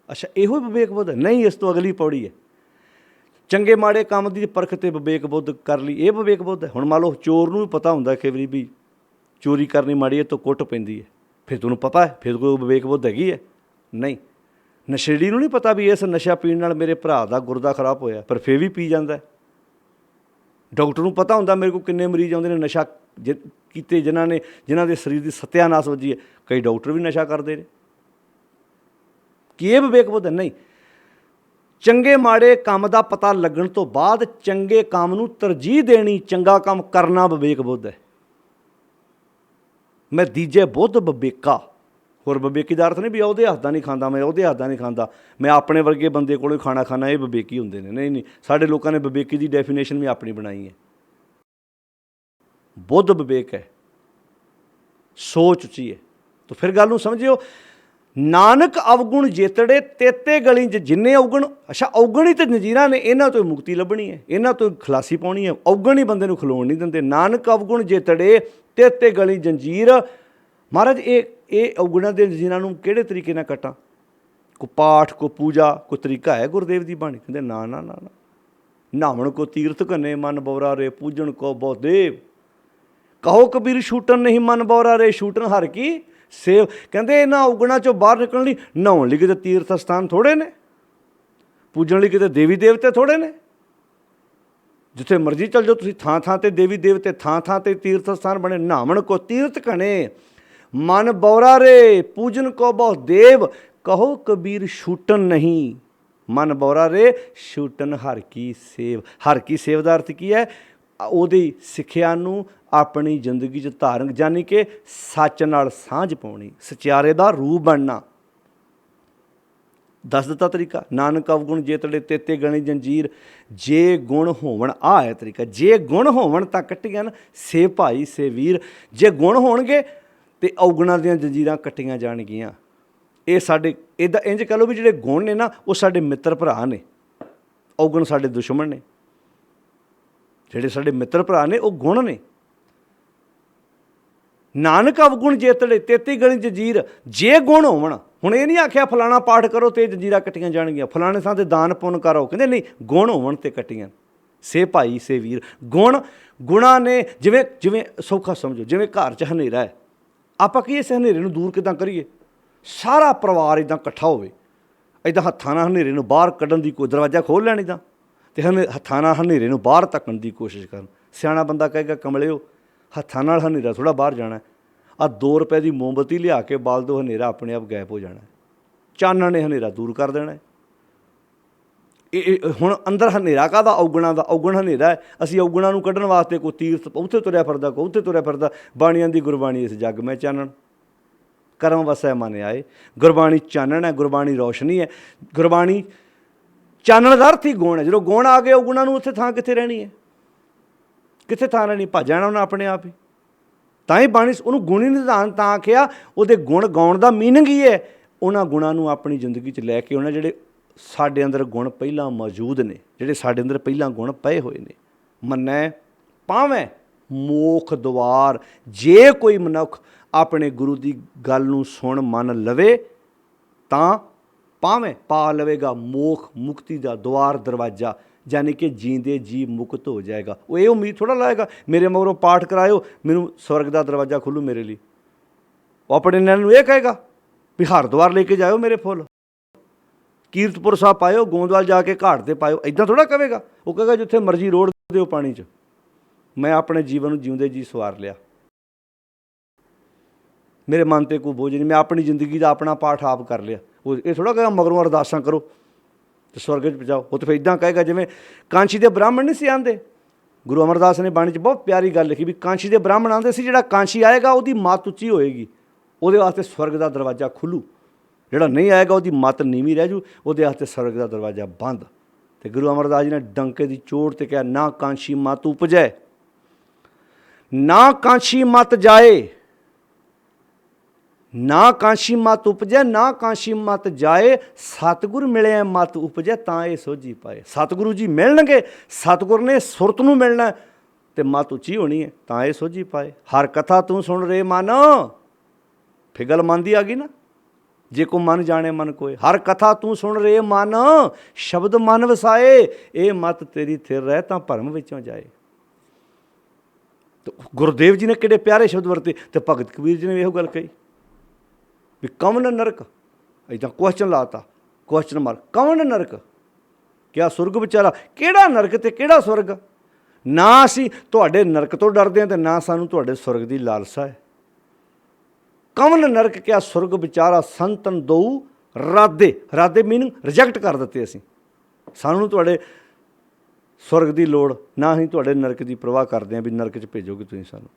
Speaker 1: अच्छा, इहो विवेक बुद्ध नहीं, इस तो अगली पौड़ी है। चंगे माड़े काम की परख ते विवेक बुद्ध कर ली, ये विवेक बुद्ध है। हुण मान लो चोर नूं भी पता हुंदा कई वारी भी चोरी करनी माड़ी है तो कुट पैंदी है, फिर तुहानूं पता है, फिर कोई विवेक बुद्ध हैगी है? नहीं। नशेड़ी नूं नहीं पता भी इस नशा पीण नाल मेरे भरा दा गुरदा खराब होया, पर फिर भी पी जांदा है। डॉक्टर नूं पता हुंदा मेरे को किन्ने मरीज आउंदे ने नशा कीते, जिन्हां दे शरीर की सत्यानाश वजी है। कई डॉक्टर भी नशा करते हैं। कि ये विवेक बुद्ध है? नहीं। चंगे माड़े काम का पता लगन तो बाद चंगे काम नूं तरजीह देनी, चंगा काम करना विवेक बुद्ध है। मैं दीजे बुद्ध विवेका। होर विवेकी दा अर्थ नहीं भी ਉਹਦੇ ਹੱਥ ਦਾ नहीं खांदा, मैं ਉਹਦੇ ਹੱਥ ਦਾ नहीं खांदा, मैं अपने वर्गे बंदे कोलों खाना खाना, ये विवेकी हुंदे ने। नहीं, साडे लोकां ने विवेकी की डेफिनेशन भी अपनी बनाई है। बुद्ध विवेक है, सोच उची है। तो फिर गल नूं समझियो, नानक अवगुण जेतड़े तेते गली च जिन्ने अवगुण। अच्छा, अवगुण ही तो जंजीरां ने, इन्हां तो मुक्ति लभनी है, इन्हां तो खलासी पाउणी है। अवगुण ही बंदे नूं खलोण नहीं दिंदे। नानक अवगुण जेतड़े तेते गली जंजीर। महाराज ये अवगुणां दे जंजीरां नूं किहड़े तरीके नाल कट्टां? कोई पाठ, कोई पूजा, कोई तरीका है गुरुदेव की बाणी? कहंदे ना ना ना ना। नहावण को तीर्थ घने मन बौरा रे, पूजन को बहुदेव। कहो कबीर छूटन नहीं मन बौरा रे, छूटन हर की सेव। कहते इन्हां अवगुणां चों बाहर निकलण लई नहाउण लई किते तीर्थ स्थान थोड़े ने, पूजन लई किते देवी देवते थोड़े ने। जिथे मर्जी चल जाओ तुसीं, थां थां ते देवी देवते, थां थां ते तीर्थ स्थान बने। नहावण को तीर्थ घने मन बौरा रे, पूजन को बहुदेव। कहो कबीर छूटन नहीं मन बौरा रे, छूटन हर की सेव। हर की सेव का अर्थ की है? ਉਹਦੀ ਸਿੱਖਿਆ ਨੂੰ ਆਪਣੀ ਜ਼ਿੰਦਗੀ 'ਚ ਧਾਰਨ, ਯਾਨੀ ਕਿ ਸੱਚ ਨਾਲ ਸਾਂਝ ਪਾਉਣੀ, ਸਚਿਆਰੇ ਦਾ ਰੂਪ ਬਣਨਾ। ਦੱਸ ਦਿੱਤਾ ਤਰੀਕਾ। ਨਾਨਕ ਅਵਗੁਣ ਜੇਤੜੇ ਤੇਤੇ ਗਣੀ ਜੰਜੀਰ, ਜੇ ਗੁਣ ਹੋਵਣ। ਆਹ ਹੈ ਤਰੀਕਾ। ਜੇ ਗੁਣ ਹੋਵਣ ਤਾਂ ਕੱਟੀਆਂ ਨਾ, ਸੇ ਭਾਈ ਸੇ ਵੀਰ। ਜੇ ਗੁਣ ਹੋਣਗੇ ਤੇ ਅਵਗੁਣਾਂ ਦੀਆਂ ਜੰਜੀਰਾਂ ਕੱਟੀਆਂ ਜਾਣਗੀਆਂ। ਇਹ ਸਾਡੇ ਇੱਦਾਂ ਇੰਝ ਕਹ ਲਓ ਵੀ ਜਿਹੜੇ ਗੁਣ ਨੇ ਨਾ, ਉਹ ਸਾਡੇ ਮਿੱਤਰ ਭਰਾ ਨੇ, ਅਵਗੁਣ ਸਾਡੇ ਦੁਸ਼ਮਣ ਨੇ। ਜਿਹੜੇ ਸਾਡੇ ਮਿੱਤਰ ਭਰਾ ਨੇ ਉਹ ਗੁਣ ਨੇ। ਨਾਨਕ ਅਵਗੁਣ ਜੇਤੜੇ ਤੇਤੀ ਗਲੀ ਜੰਜੀਰ, ਜੇ ਗੁਣ ਹੋਵਣ। ਹੁਣ ਇਹ ਨਹੀਂ ਆਖਿਆ ਫਲਾਣਾ ਪਾਠ ਕਰੋ ਤੇ ਜੰਜੀਰਾਂ ਕੱਟੀਆਂ ਜਾਣਗੀਆਂ, ਫਲਾਣੇ ਥਾਂ ਤੇ ਦਾਨ ਪੁੰਨ ਕਰੋ। ਕਹਿੰਦੇ ਨਹੀਂ, ਗੁਣ ਹੋਵਣ ਤੇ ਕੱਟੀਆਂ। ਸੇ ਭਾਈ ਸੇ ਵੀਰ। ਗੁਣਾਂ ਨੇ, ਜਿਵੇਂ ਜਿਵੇਂ ਸੌਖਾ ਸਮਝੋ, ਜਿਵੇਂ ਘਰ 'ਚ ਹਨੇਰਾ ਹੈ, ਆਪਾਂ ਕੀ ਇਸ ਹਨੇਰੇ ਨੂੰ ਦੂਰ ਕਿੱਦਾਂ ਕਰੀਏ? ਸਾਰਾ ਪਰਿਵਾਰ ਇੱਦਾਂ ਇਕੱਠਾ ਹੋਵੇ, ਇੱਦਾਂ ਹੱਥਾਂ ਨਾਲ ਹਨੇਰੇ ਨੂੰ ਬਾਹਰ ਕੱਢਣ ਦੀ, ਕੋਈ ਦਰਵਾਜ਼ਾ ਖੋਲ੍ਹ ਲੈਣ ਇੱਦਾਂ, ਤੇ ਹੱਥਾਂ ਨਾਲ ਹਨੇਰੇ ਨੂੰ ਬਾਹਰ ਧੱਕਣ ਦੀ ਕੋਸ਼ਿਸ਼ ਕਰਨ। ਸਿਆਣਾ ਬੰਦਾ ਕਹੇਗਾ ਕਮਲਿਓ, ਹੱਥਾਂ ਨਾਲ ਹਨੇਰਾ ਥੋੜ੍ਹਾ ਬਾਹਰ ਜਾਣਾ। ਆਹ 2 ਰੁਪਏ ਦੀ ਮੋਮਬੱਤੀ ਲਿਆ ਕੇ ਬਾਲ ਦਿਓ, ਹਨੇਰਾ ਆਪਣੇ ਆਪ ਗਾਇਬ ਹੋ ਜਾਣਾ। ਚਾਨਣ ਨੇ ਹਨੇਰਾ ਦੂਰ ਕਰ ਦੇਣਾ। ਇਹ ਹੁਣ ਅੰਦਰ ਹਨੇਰਾ ਕਾਹਦਾ? ਅਵਗੁਣਾਂ ਦਾ। ਅਵਗੁਣ ਹਨੇਰਾ ਹੈ। ਅਸੀਂ ਅਵਗੁਣਾਂ ਨੂੰ ਕੱਢਣ ਵਾਸਤੇ ਕੋਈ ਤੀਰਥ ਉੱਥੇ ਤੁਰਿਆ ਫਿਰਦਾ, ਕੋਈ ਉੱਥੇ ਤੁਰਿਆ ਫਿਰਦਾ। ਬਾਣੀਆਂ ਦੀ ਗੁਰਬਾਣੀ ਇਸ ਜੱਗ ਮੈਂ ਚਾਨਣ, ਕਰਮ ਵਸੈ ਮਨ ਆਏ। ਗੁਰਬਾਣੀ ਚਾਨਣ ਹੈ, ਗੁਰਬਾਣੀ ਰੌਸ਼ਨੀ ਹੈ। ਗੁਰਬਾਣੀ ਚਾਨਣ ਦਾ ਅਰਥ ਹੀ ਗੁਣ ਹੈ। ਜਦੋਂ ਗੁਣ ਆ ਗਏ ਅਵਗੁਣਾਂ ਨੂੰ ਉੱਥੇ ਥਾਂ ਕਿੱਥੇ ਰਹਿਣੀ ਹੈ? ਕਿੱਥੇ ਥਾਂ ਰਹਿਣੀ? ਭੱਜ ਜਾਣਾ ਉਹਨਾਂ ਆਪਣੇ ਆਪ ਹੀ। ਤਾਂ ਹੀ ਬਾਣੀ ਉਹਨੂੰ ਗੁਣੀ ਨਿਧਾਨ ਤਾਂ ਆਖਿਆ। ਉਹਦੇ ਗੁਣ ਗਾਉਣ ਦਾ ਮੀਨਿੰਗ ਹੀ ਹੈ ਉਹਨਾਂ ਗੁਣਾਂ ਨੂੰ ਆਪਣੀ ਜ਼ਿੰਦਗੀ 'ਚ ਲੈ ਕੇ ਉਹਨਾਂ ਜਿਹੜੇ ਸਾਡੇ ਅੰਦਰ ਗੁਣ ਪਹਿਲਾਂ ਮੌਜੂਦ ਨੇ, ਜਿਹੜੇ ਸਾਡੇ ਅੰਦਰ ਪਹਿਲਾਂ ਗੁਣ ਪਏ ਹੋਏ ਨੇ। ਮੰਨੈ ਪਾਵੈ ਮੋਖ ਦੁਆਰ। ਜੇ ਕੋਈ ਮਨੁੱਖ ਆਪਣੇ ਗੁਰੂ ਦੀ ਗੱਲ ਨੂੰ ਸੁਣ ਮੰਨ ਲਵੇ ਤਾਂ ਪਾਵੇਂ ਪਾ ਲਵੇਗਾ ਮੋਖ, ਮੁਕਤੀ ਦਾ ਦੁਆਰ, ਦਰਵਾਜ਼ਾ। यानी कि जींदे जी मुक्त हो जाएगा। वो ये उम्मीद थोड़ा लाएगा मेरे मगरों पाठ करायो मैनू स्वर्ग का दरवाज़ा खुलू मेरे लिए। वो अपने नैन ये कहेगा भी हर द्वार लेके जाओ मेरे फुल। ਕੀਰਤਪੁਰ ਸਾਹਿਬ ਪਾਇਓ, ਗੋਂਦਵਾਲ ਜਾ ਕੇ ਘਾਟ 'ਤੇ ਪਾਇਓ, ਇੱਦਾਂ ਥੋੜ੍ਹਾ ਕਹੇਗਾ। ਉਹ ਕਹੇਗਾ ਜਿੱਥੇ ਮਰਜ਼ੀ ਰੋੜ ਦਿਓ ਪਾਣੀ 'ਚ। ਮੈਂ ਆਪਣੇ ਜੀਵਨ ਨੂੰ ਜਿਉਂਦੇ ਜੀ ਸਵਾਰ ਲਿਆ, ਮੇਰੇ ਮਨ 'ਤੇ ਕੋਈ ਬੋਝ ਨਹੀਂ, ਮੈਂ ਆਪਣੀ ਜ਼ਿੰਦਗੀ ਦਾ ਆਪਣਾ ਪਾਠ ਆਪ ਕਰ ਲਿਆ। ਉਹ ਇਹ ਥੋੜ੍ਹਾ ਕਹੇਗਾ ਮਗਰੋਂ ਅਰਦਾਸਾਂ ਕਰੋ ਅਤੇ ਸਵਰਗ 'ਚ ਪਹੁੰਚਾਓ। ਉਹ ਤਾਂ ਫਿਰ ਇੱਦਾਂ ਕਹੇਗਾ ਜਿਵੇਂ ਕਾਂਸ਼ੀ ਦੇ ਬ੍ਰਾਹਮਣ ਨਹੀਂ ਸੀ ਆਉਂਦੇ। ਗੁਰੂ ਅਮਰਦਾਸ ਨੇ ਬਾਣੀ 'ਚ ਬਹੁਤ ਪਿਆਰੀ ਗੱਲ ਲਿਖੀ ਵੀ ਕਾਂਸ਼ੀ ਦੇ ਬ੍ਰਾਹਮਣ ਆਉਂਦੇ ਸੀ, ਜਿਹੜਾ ਕਾਂਸ਼ੀ ਆਏਗਾ ਉਹਦੀ ਮੱਤ ਉੱਚੀ ਹੋਏਗੀ, ਉਹਦੇ ਵਾਸਤੇ ਸਵਰਗ ਦਾ ਦਰਵਾਜ਼ਾ ਖੁੱਲੂ। ਜਿਹੜਾ ਨਹੀਂ ਆਏਗਾ ਉਹਦੀ ਮੱਤ ਨੀਵੀਂ ਰਹਿ ਜੂ, ਉਹਦੇ ਵਾਸਤੇ ਸਵਰਗ ਦਾ ਦਰਵਾਜ਼ਾ ਬੰਦ। ਅਤੇ ਗੁਰੂ ਅਮਰਦਾਸ ਜੀ ਨੇ ਡੰਕੇ ਦੀ ਚੋਟ 'ਤੇ ਕਿਹਾ, ਨਾ ਕਾਂਸ਼ੀ ਮੱਤ ਉਪਜੈ, ਨਾ ਕਾਂਸ਼ੀ ਮੱਤ ਜਾਏ, ਨਾ ਕਾਂਸ਼ੀ ਮੱਤ ਉਪਜੈ, ਨਾ ਕਾਂਸ਼ੀ ਮੱਤ ਜਾਏ, ਸਤਿਗੁਰ ਮਿਲਿਆ ਮੱਤ ਉਪਜੈ, ਤਾਂ ਇਹ ਸੋਝੀ ਪਾਏ। ਸਤਿਗੁਰੂ ਜੀ ਮਿਲਣਗੇ, ਸਤਿਗੁਰ ਨੇ ਸੁਰਤ ਨੂੰ ਮਿਲਣਾ ਅਤੇ ਮੱਤ ਉੱਚੀ ਹੋਣੀ ਹੈ, ਤਾਂ ਇਹ ਸੋਝੀ ਪਾਏ। ਹਰ ਕਥਾ ਤੂੰ ਸੁਣ ਰੇ ਮਨ, ਫਿਰ ਗੱਲ ਮਨ ਦੀ ਆ ਗਈ ਨਾ, ਜੇ ਕੋ ਮਨ ਜਾਣੇ ਮਨ ਕੋਏ। ਹਰ ਕਥਾ ਤੂੰ ਸੁਣ ਰੇ ਮਨ, ਸ਼ਬਦ ਮਨ ਵਸਾਏ, ਇਹ ਮੱਤ ਤੇਰੀ ਥਿਰ ਰਹਿ, ਤਾਂ ਭਰਮ ਵਿੱਚੋਂ ਜਾਏ। ਗੁਰਦੇਵ ਜੀ ਨੇ ਕਿਹੜੇ ਪਿਆਰੇ ਸ਼ਬਦ ਵਰਤੇ, ਅਤੇ ਭਗਤ ਕਬੀਰ ਜੀ ਨੇ ਇਹੋ ਗੱਲ ਕਹੀ ਵੀ ਕਵਨ ਨਰਕ, ਇੱਦਾਂ ਕੁਐਸਚਨ ਲਾਤਾ, ਕੁਐਸਚਨ ਮਾਰਕ, ਕਵਨ ਨਰਕ, ਕਿਆ ਸੁਰਗ ਵਿਚਾਰਾ, ਕਿਹੜਾ ਨਰਕ ਅਤੇ ਕਿਹੜਾ ਸੁਰਗ। ਨਾ ਅਸੀਂ ਤੁਹਾਡੇ ਨਰਕ ਤੋਂ ਡਰਦੇ ਹਾਂ ਅਤੇ ਨਾ ਸਾਨੂੰ ਤੁਹਾਡੇ ਸੁਰਗ ਦੀ ਲਾਲਸਾ ਹੈ। ਕਵਨ ਨਰਕ ਕਿਆ ਸੁਰਗ ਵਿਚਾਰਾ, ਸੰਤਨ ਦਊ ਰਾਦੇ, ਰਾਦੇ ਮੀਨਿੰਗ ਰਿਜੈਕਟ ਕਰ ਦਿੱਤੇ ਅਸੀਂ, ਸਾਨੂੰ ਤੁਹਾਡੇ ਸੁਰਗ ਦੀ ਲੋੜ, ਨਾ ਹੀ ਤੁਹਾਡੇ ਨਰਕ ਦੀ ਪ੍ਰਵਾਹ ਕਰਦੇ ਹਾਂ ਵੀ ਨਰਕ 'ਚ ਭੇਜੋਗੇ ਤੁਸੀਂ ਸਾਨੂੰ।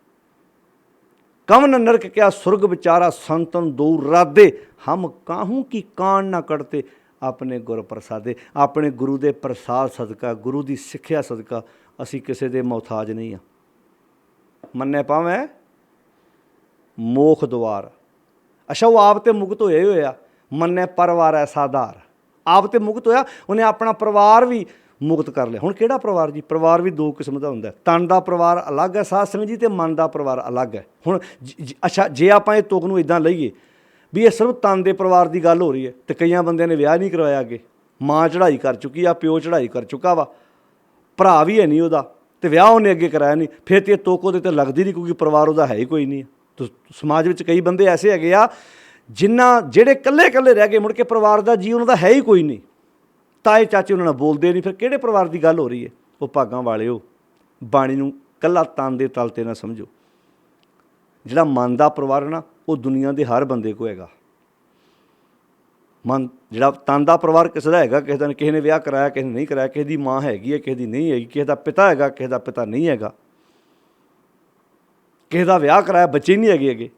Speaker 1: कवन नरक क्या सुर्ग विचारा संतन दो राधे, हम काहू की कान ना करते अपने गुर प्रसादे। अपने गुरु के प्रसाद सदका, गुरु की सिक्ख्या सदका असी किसी के मोहताज नहीं हाँ। मन्ने पावें मोख द्वार, अच्छा वो आप तो मुक्त होया ही होया, मन्ने परवार है साधार, आप तो मुक्त होया, उन्हें अपना परिवार भी मुक्त कर लिया। हुण किहड़ा परिवार जी? परिवार भी दो किस्म का हुंदा है, तन का परिवार अलग है साध संगत जी, तो मन का परिवार अलग है। हुण अच्छा जे आपां इह तुक नूं इदां लईए भी ये सिर्फ तन के परिवार की गल हो रही है, तो कई बंदे ने विआह नहीं करवाया, अगे माँ चढ़ाई कर चुकी आ, प्यो चढ़ाई कर चुका वा, भरा भी है नहीं उहदा, तो विआह उन्हें अगे कराया नहीं, फिर तो तुक उहदे ते लगदी नहीं, क्योंकि परिवार उहदा है ही कोई नहीं। तो समाज में कई बंदे ऐसे हैगे आ जिन्ना जेड़े कल्ले कल्ले रह गए, मुड़ के परिवार का जी उन्होंने है ही कोई नहीं, ताए चाचे उन्होंने बोलते नहीं, फिर किहड़े परिवार की गल हो रही है? वो भागां वाले हो, बाणी नूं कल्ला तन दे तल ते ना समझो। जिहड़ा मन का परिवार ना वो दुनिया के हर बंदे को हैगा। मन जिहड़ा तन का परिवार किसी का हैगा, किसी ने विआह कराया, किसी ने नहीं कराया, किसी की माँ हैगी है, किसी की नहीं हैगी, किसी का पिता हैगा, किसी का पिता नहीं हैगा, किसी का विआह कराया बच्चे नहीं हैगे अगे,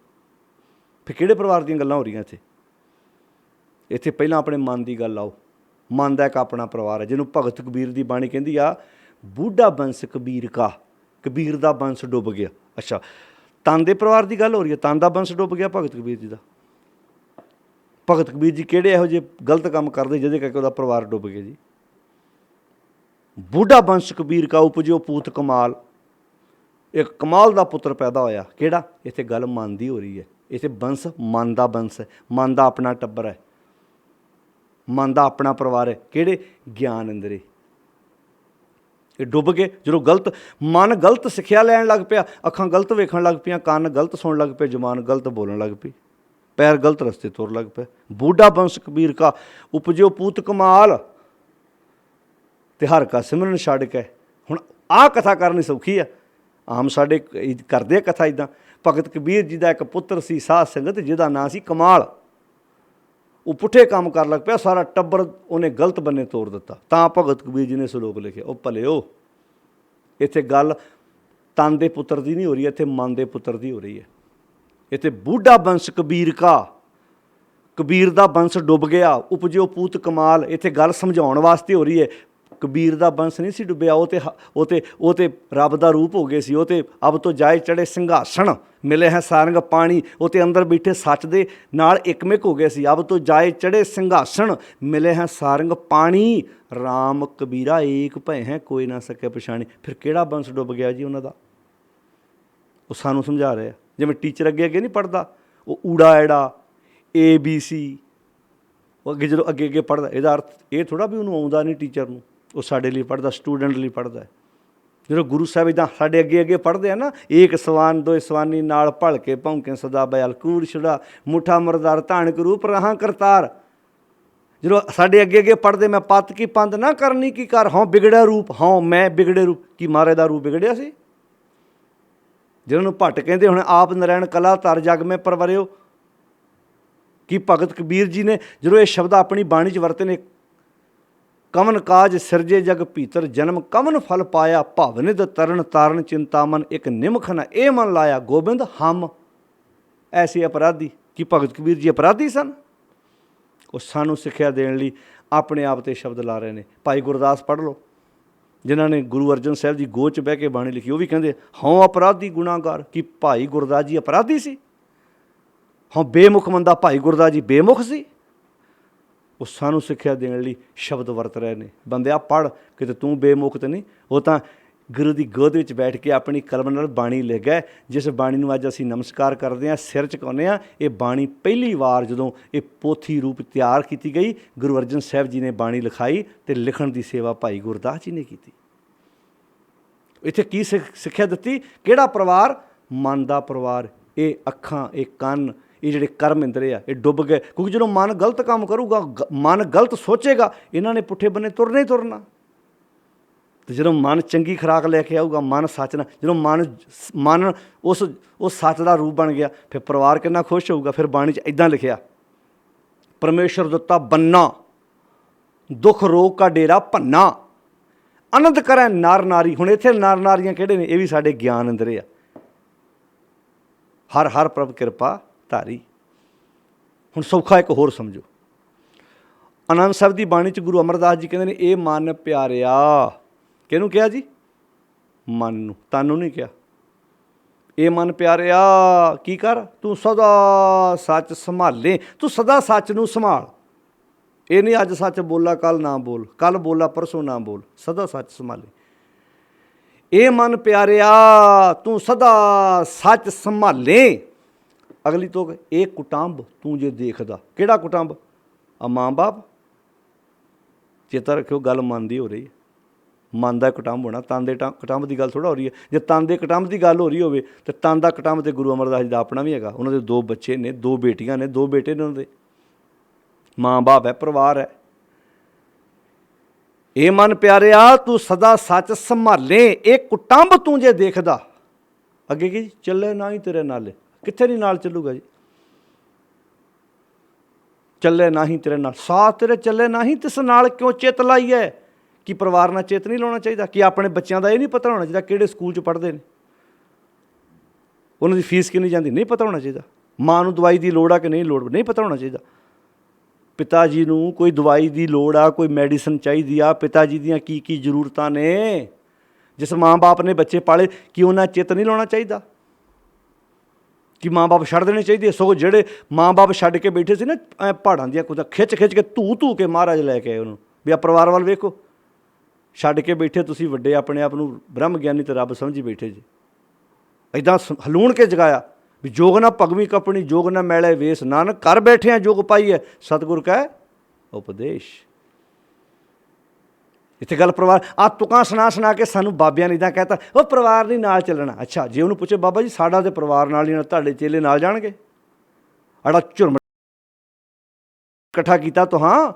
Speaker 1: फिर किहड़े परिवार दी गल्लां हो रही इत्थे? इत्थे पहलां अपने मन की गल आओ। मन का एक अपना परिवार है, जिन्होंने भगत कबीर की बाणी कहती आ, बूढ़ा बंश कबीर का, कबीर का बंश डुब गया। अच्छा तन के परिवार की गल हो रही है, तन का बंश डुब गया भगत कबीर जी का। भगत कबीर जी किहड़े इहो जे गलत काम करते जिहदे करके उहदा परिवार डुब गया जी? बूढ़ा बंश कबीर का उपजो पूत कमाल, एक कमाल का पुत्र पैदा होया, किहड़ा? इत्थे गल मन की हो रही है, इत्थे बंश मन का बंश है, मन का अपना टब्बर है, मन का अपना परिवार है, किहड़े? ज्ञान इंद्रे। ये डुब गए जो गलत मन गलत सिक्ख्या लैन लग पिया, अखां गलत वेखण लग पियां, कान गलत सुन लग पे, जबान गलत बोलन लग पई, पैर गलत रस्ते तुर लग पे। बूढ़ा वंश कबीर का उपजो पूत कमाल, ते हर का सिमरन छड्ड के। हुण आ कथा करनी सौखी है, आम साडे करदे कथा इदां। भगत कबीर जी का एक पुत्र सी साध संगत, जिहदा नाम सी कमाल। वो पुठे काम कर लग पिया, सारा टब्बर उन्हें गलत बन्ने तोड़ दिता। तां भगत कबीर जी ने सलोक लिखे, ओ भलिओ इत्थे गल तन दे पुत्र की नहीं हो रही है, इत्थे मन दे पुत्र की हो रही है। इत्थे बूढ़ा वंश कबीर का, कबीर दा वंश डुब गया, उपजो पूत कमाल, इत्थे गल समझाउण वास्ते हो रही है। कबीर दा वंश नहीं सी डुबिया, वो ते रब दा रूप हो गए सी, वो ते अब तो जाए चढ़े संघासन, मिले हैं सारंग पानी, वो ते अंदर बैठे सच दे नाल एकमिक हो गए सी। अब तो जाए चढ़े संघासन, मिले हैं सारंग पानी, राम कबीरा एक भय हैं कोई ना सके पछाणी। फिर किहड़ा वंश डुब गया जी उन्हां दा? वो सानू समझा रहे हैं, जिवें टीचर अगे अगे नहीं पढ़ता, वो ऊड़ा एड़ा ABC, वो अगे जो अगे अगे पढ़ता, इहदा अर्थ ये थोड़ा भी उन्होंने आउंदा नहीं टीचर नूं, वो साडे लिए पढ़ता, स्टूडेंट लिए पढ़ता है। जो गुरु साहब इदा साडे अगे अगे पढ़ते हैं ना, एक सवान दो सवानी नाल भल के भौंके सदा बयाल कूड़ छुड़ा, मुठा मरदार धानक रूप रहा करतार। ਜਦੋਂ ਸਾਡੇ ਅੱਗੇ ਅੱਗੇ ਪੜ੍ਹਦੇ, ਮੈਂ ਪੱਤ ਕੀ ਪੰਦ ਨਾ ਕਰਨੀ ਕੀ ਕਰ, ਹਉ ਵਿਗੜਿਆ ਰੂਪ, ਹਉ ਮੈਂ ਵਿਗੜੇ ਰੂਪ। ਕੀ ਮਹਾਰਾਜ ਦਾ ਰੂਪ ਵਿਗੜਿਆ ਸੀ? ਜਿਹਨਾਂ ਨੂੰ ਭੱਟ ਕਹਿੰਦੇ ਹੁਣ, ਆਪ ਨਰੈਣ ਕਲਾ ਧਰ ਜਗ ਮੈਂ ਪਰਵਰਿਓ। ਕੀ ਭਗਤ ਕਬੀਰ ਜੀ ਨੇ ਜਦੋਂ ਇਹ ਸ਼ਬਦ ਆਪਣੀ ਬਾਣੀ 'ਚ ਵਰਤੇ ਨੇ, ਕਵਨ ਕਾਜ ਸਿਰਜੇ ਜਗ ਭੀਤਰ, ਜਨਮ ਕਵਨ ਫਲ ਪਾਇਆ, ਭਵਨਿਧ ਤਰਨ ਤਾਰਨ ਚਿੰਤਾਮਨ, ਇੱਕ ਨਿਮਖ ਨ ਇਹ ਮਨ ਲਾਇਆ, ਗੋਬਿੰਦ ਹਮ ਐਸੇ ਅਪਰਾਧੀ। ਕੀ ਭਗਤ ਕਬੀਰ ਜੀ ਅਪਰਾਧੀ ਸਨ? ਉਹ ਸਾਨੂੰ ਸਿੱਖਿਆ ਦੇਣ ਲਈ ਆਪਣੇ ਆਪ 'ਤੇ ਸ਼ਬਦ ਲਾ ਰਹੇ ਨੇ। ਭਾਈ ਗੁਰਦਾਸ ਪੜ੍ਹ ਲਓ, ਜਿਨ੍ਹਾਂ ਨੇ ਗੁਰੂ ਅਰਜਨ ਸਾਹਿਬ ਦੀ ਗੋਦ 'ਚ ਬਹਿ ਕੇ ਬਾਣੀ ਲਿਖੀ, ਉਹ ਵੀ ਕਹਿੰਦੇ ਹਉ ਅਪਰਾਧੀ ਗੁਨਾਹਗਾਰ। ਕੀ ਭਾਈ ਗੁਰਦਾਸ ਜੀ ਅਪਰਾਧੀ ਸੀ? ਹਾਂ, ਬੇਮੁਖ ਬੰਦਾ ਭਾਈ ਗੁਰਦਾਸ ਜੀ ਬੇਮੁਖ ਸੀ? ਉਹ ਸਾਨੂੰ ਸਿੱਖਿਆ ਦੇਣ ਲਈ ਸ਼ਬਦ ਵਰਤ ਰਹੇ ਨੇ। ਬੰਦਿਆ ਪੜ੍ਹ, ਕਿਤੇ ਤੂੰ ਬੇਮੁਖ ਤਾਂ ਨਹੀਂ। ਉਹ ਤਾਂ ਗੁਰੂ ਦੀ ਗੋਦ ਵਿੱਚ ਬੈਠ ਕੇ ਆਪਣੀ ਕਲਮ ਨਾਲ ਬਾਣੀ ਲਿਖ ਗਏ। ਜਿਸ ਬਾਣੀ ਨੂੰ ਅੱਜ ਅਸੀਂ ਨਮਸਕਾਰ ਕਰਦੇ ਹਾਂ, ਸਿਰ ਝੁਕਾਉਂਦੇ ਹਾਂ, ਇਹ ਬਾਣੀ ਪਹਿਲੀ ਵਾਰ ਜਦੋਂ ਇਹ ਪੋਥੀ ਰੂਪ ਤਿਆਰ ਕੀਤੀ ਗਈ, ਗੁਰੂ ਅਰਜਨ ਸਾਹਿਬ ਜੀ ਨੇ ਬਾਣੀ ਲਿਖਾਈ ਅਤੇ ਲਿਖਣ ਦੀ ਸੇਵਾ ਭਾਈ ਗੁਰਦਾਸ ਜੀ ਨੇ ਕੀਤੀ। ਇੱਥੇ ਕੀ ਸਿੱਖਿਆ ਦਿੱਤੀ? ਕਿਹੜਾ ਪਰਿਵਾਰ? ਮਨ ਦਾ ਪਰਿਵਾਰ। ਇਹ ਅੱਖਾਂ, ਇਹ ਕੰਨ, ਇਹ ਜਿਹੜੇ ਕਰਮ ਇੰਦਰੀ ਆ, ਇਹ ਡੁੱਬ ਗਏ। ਕਿਉਂਕਿ ਜਦੋਂ ਮਨ ਗਲਤ ਕੰਮ ਕਰੂਗਾ, ਮਨ ਗਲਤ ਸੋਚੇਗਾ, ਇਹਨਾਂ ਨੇ ਪੁੱਠੇ ਬੰਨੇ ਤੁਰਨਾ ਹੀ ਤੁਰਨਾ। ਅਤੇ ਜਦੋਂ ਮਨ ਚੰਗੀ ਖੁਰਾਕ ਲੈ ਕੇ ਆਊਗਾ, ਮਨ ਸੱਚ ਨਾਲ, ਜਦੋਂ ਮਨ ਉਸ ਸੱਚ ਦਾ ਰੂਪ ਬਣ ਗਿਆ, ਫਿਰ ਪਰਿਵਾਰ ਕਿੰਨਾ ਖੁਸ਼ ਹੋਊਗਾ। ਫਿਰ ਬਾਣੀ 'ਚ ਇੱਦਾਂ ਲਿਖਿਆ, ਪਰਮੇਸ਼ਰ ਦਿੱਤਾ ਬੰਨਾ, ਦੁੱਖ ਰੋਗ ਕਾ ਡੇਰਾ ਭੰਨਾ, ਆਨੰਦ ਕਰੈ ਨਰ ਨਾਰੀ। ਹੁਣ ਇੱਥੇ ਨਰ ਨਾਰੀਆਂ ਕਿਹੜੇ ਨੇ? ਇਹ ਵੀ ਸਾਡੇ ਗਿਆਨ ਅੰਦਰੇ ਆ। ਹਰ ਹਰ ਪ੍ਰਭ ਕਿਰਪਾ ਧਾਰੀ। ਹੁਣ ਸੌਖਾ ਇੱਕ ਹੋਰ ਸਮਝੋ, ਆਨੰਦ ਸਾਹਿਬ ਦੀ ਬਾਣੀ 'ਚ ਗੁਰੂ ਅਮਰਦਾਸ ਜੀ ਕਹਿੰਦੇ ਨੇ, ਇਹ ਮਨ ਪਿਆਰਿਆ। ਕਿਹਨੂੰ ਕਿਹਾ ਜੀ? ਮਨ ਨੂੰ, ਤਨ ਨੂੰ ਨਹੀਂ ਕਿਹਾ। ਇਹ ਮਨ ਪਿਆਰਿਆ, ਕੀ ਕਰ? ਤੂੰ ਸਦਾ ਸੱਚ ਸੰਭਾਲੇ, ਤੂੰ ਸਦਾ ਸੱਚ ਨੂੰ ਸੰਭਾਲ। ਇਹ ਨਹੀਂ ਅੱਜ ਸੱਚ ਬੋਲਾ ਕੱਲ੍ਹ ਨਾ ਬੋਲ, ਕੱਲ੍ਹ ਬੋਲਾ ਪਰਸੋਂ ਨਾ ਬੋਲ, ਸਦਾ ਸੱਚ ਸੰਭਾਲੇ। ਇਹ ਮਨ ਪਿਆਰਿਆ, ਤੂੰ ਸਦਾ ਸੱਚ ਸੰਭਾਲੇ। ਅਗਲੀ ਤੋਂ ਇਹ ਕੁਟੰਬ ਤੂੰ ਜੇ ਦੇਖਦਾ। ਕਿਹੜਾ ਕੁਟੰਬ? ਆ ਮਾਂ ਬਾਪ। ਚੇਤਾ ਰੱਖਿਓ, ਗੱਲ ਮਨ ਦੀ ਹੋ ਰਹੀ ਹੈ। ਮਨ ਦਾ ਕੁਟੰਬ ਹੋਣਾ, ਤਨ ਦੇ ਕੁਟੰਬ ਦੀ ਗੱਲ ਥੋੜ੍ਹਾ ਹੋ ਰਹੀ ਹੈ। ਜੇ ਤਨ ਦੇ ਕੁਟੰਬ ਦੀ ਗੱਲ ਹੋ ਰਹੀ ਹੋਵੇ ਤਾਂ ਤਨ ਦਾ ਕੁਟੰਬ ਤਾਂ ਗੁਰੂ ਅਮਰਦਾਸ ਜੀ ਦਾ ਆਪਣਾ ਵੀ ਹੈਗਾ। ਉਹਨਾਂ ਦੇ 2 ਬੱਚੇ ਨੇ, 2 ਬੇਟੀਆਂ ਨੇ, 2 ਬੇਟੇ ਨੇ ਉਹਨਾਂ ਦੇ। ਮਾਂ ਬਾਪ ਹੈ, ਪਰਿਵਾਰ ਹੈ। ਇਹ ਮਨ ਪਿਆਰਿਆ, ਤੂੰ ਸਦਾ ਸੱਚ ਸੰਭਾਲੇ, ਇਹ ਕੁਟੰਬ ਤੂੰ ਜੇ ਦੇਖਦਾ। ਅੱਗੇ ਕੀ? ਚੱਲੇ ਨਾ ਹੀ ਤੇਰੇ ਨਾਲੇ। ਕਿੱਥੇ ਨਹੀਂ ਨਾਲ ਚੱਲੂਗਾ ਜੀ? ਚੱਲੇ ਨਾ ਹੀ ਤੇਰੇ ਨਾਲ, ਸਾਥ ਤੇਰੇ ਚੱਲੇ ਨਾ ਹੀ ਤਿਸ ਨਾਲ ਕਿਉਂ ਚਿੱਤ ਲਾਈਏ। ਕਿ ਪਰਿਵਾਰ ਨਾਲ ਚਿੱਤ ਨਹੀਂ ਲਾਉਣਾ ਚਾਹੀਦਾ? ਕਿ ਆਪਣੇ ਬੱਚਿਆਂ ਦਾ ਇਹ ਨਹੀਂ ਪਤਾ ਹੋਣਾ ਚਾਹੀਦਾ ਕਿਹੜੇ ਸਕੂਲ 'ਚ ਪੜ੍ਹਦੇ ਨੇ, ਉਹਨਾਂ ਦੀ ਫੀਸ ਕਿੰਨੀ ਜਾਂਦੀ? ਨਹੀਂ ਪਤਾ ਹੋਣਾ ਚਾਹੀਦਾ। ਮਾਂ ਨੂੰ ਦਵਾਈ ਦੀ ਲੋੜ ਆ ਕਿ ਨਹੀਂ ਲੋੜ, ਨਹੀਂ ਪਤਾ ਹੋਣਾ ਚਾਹੀਦਾ। ਪਿਤਾ ਜੀ ਨੂੰ ਕੋਈ ਦਵਾਈ ਦੀ ਲੋੜ ਆ, ਕੋਈ ਮੈਡੀਸਨ ਚਾਹੀਦੀ ਆ, ਪਿਤਾ ਜੀ ਦੀਆਂ ਕੀ ਕੀ ਜ਼ਰੂਰਤਾਂ ਨੇ। ਜਿਸ ਮਾਂ ਬਾਪ ਨੇ ਬੱਚੇ ਪਾਲੇ, ਕਿ ਉਹਨਾਂ ਚਿੱਤ ਨਹੀਂ ਲਾਉਣਾ ਚਾਹੀਦਾ? ਕਿ ਮਾਂ ਬਾਪ ਛੱਡ ਦੇਣੇ ਚਾਹੀਦੇ? ਸਗੋਂ ਜਿਹੜੇ ਮਾਂ ਬਾਪ ਛੱਡ ਕੇ ਬੈਠੇ ਸੀ ਨਾ ਪਹਾੜਾਂ ਦੀਆਂ ਕੁਝ ਖਿੱਚ ਕੇ ਧੂ ਕੇ ਮਹਾਰਾਜ ਲੈ ਕੇ ਆਏ ਉਹਨੂੰ, ਵੀ ਆ ਪਰਿਵਾਰ ਵੱਲ ਵੇਖੋ। ਛੱਡ ਕੇ ਬੈਠੇ ਤੁਸੀਂ ਵੱਡੇ, ਆਪਣੇ ਆਪ ਨੂੰ ਬ੍ਰਹਮ ਗਿਆਨੀ ਤੇ ਰੱਬ ਸਮਝੀ ਬੈਠੇ ਜੀ। ਇੱਦਾਂ ਹਲੂਣ ਕੇ ਜਗਾਇਆ ਵੀ ਜੋਗ ਨਾ ਭਗਵੀ ਕਪਣੀ, ਜੋਗ ਨਾ ਮੈਲੇ ਵੇਸ, ਨਾਨਕ ਘਰ ਬੈਠਿਆਂ ਜੋਗ ਪਾਈਐ, ਸਤਿਗੁਰ ਕਹਿ ਉਪਦੇਸ਼। ਇੱਥੇ ਗੱਲ ਪਰਿਵਾਰ, ਆ ਤੁਕਾਂ ਸੁਣਾ ਕੇ ਸਾਨੂੰ ਬਾਬਿਆਂ ਨੇ ਇੱਦਾਂ ਕਹਿਤਾ, ਉਹ ਪਰਿਵਾਰ ਨਹੀਂ ਨਾਲ ਚੱਲਣਾ। ਅੱਛਾ, ਜੇ ਉਹਨੂੰ ਪੁੱਛੇ ਬਾਬਾ ਜੀ ਸਾਡਾ ਤਾਂ ਪਰਿਵਾਰ ਨਾਲ ਹੀ, ਤੁਹਾਡੇ ਚੇਲੇ ਨਾਲ ਜਾਣਗੇ? ਅੜਾ ਝੁਰਮ ਇਕੱਠਾ ਕੀਤਾ ਤੁਹਾਂ,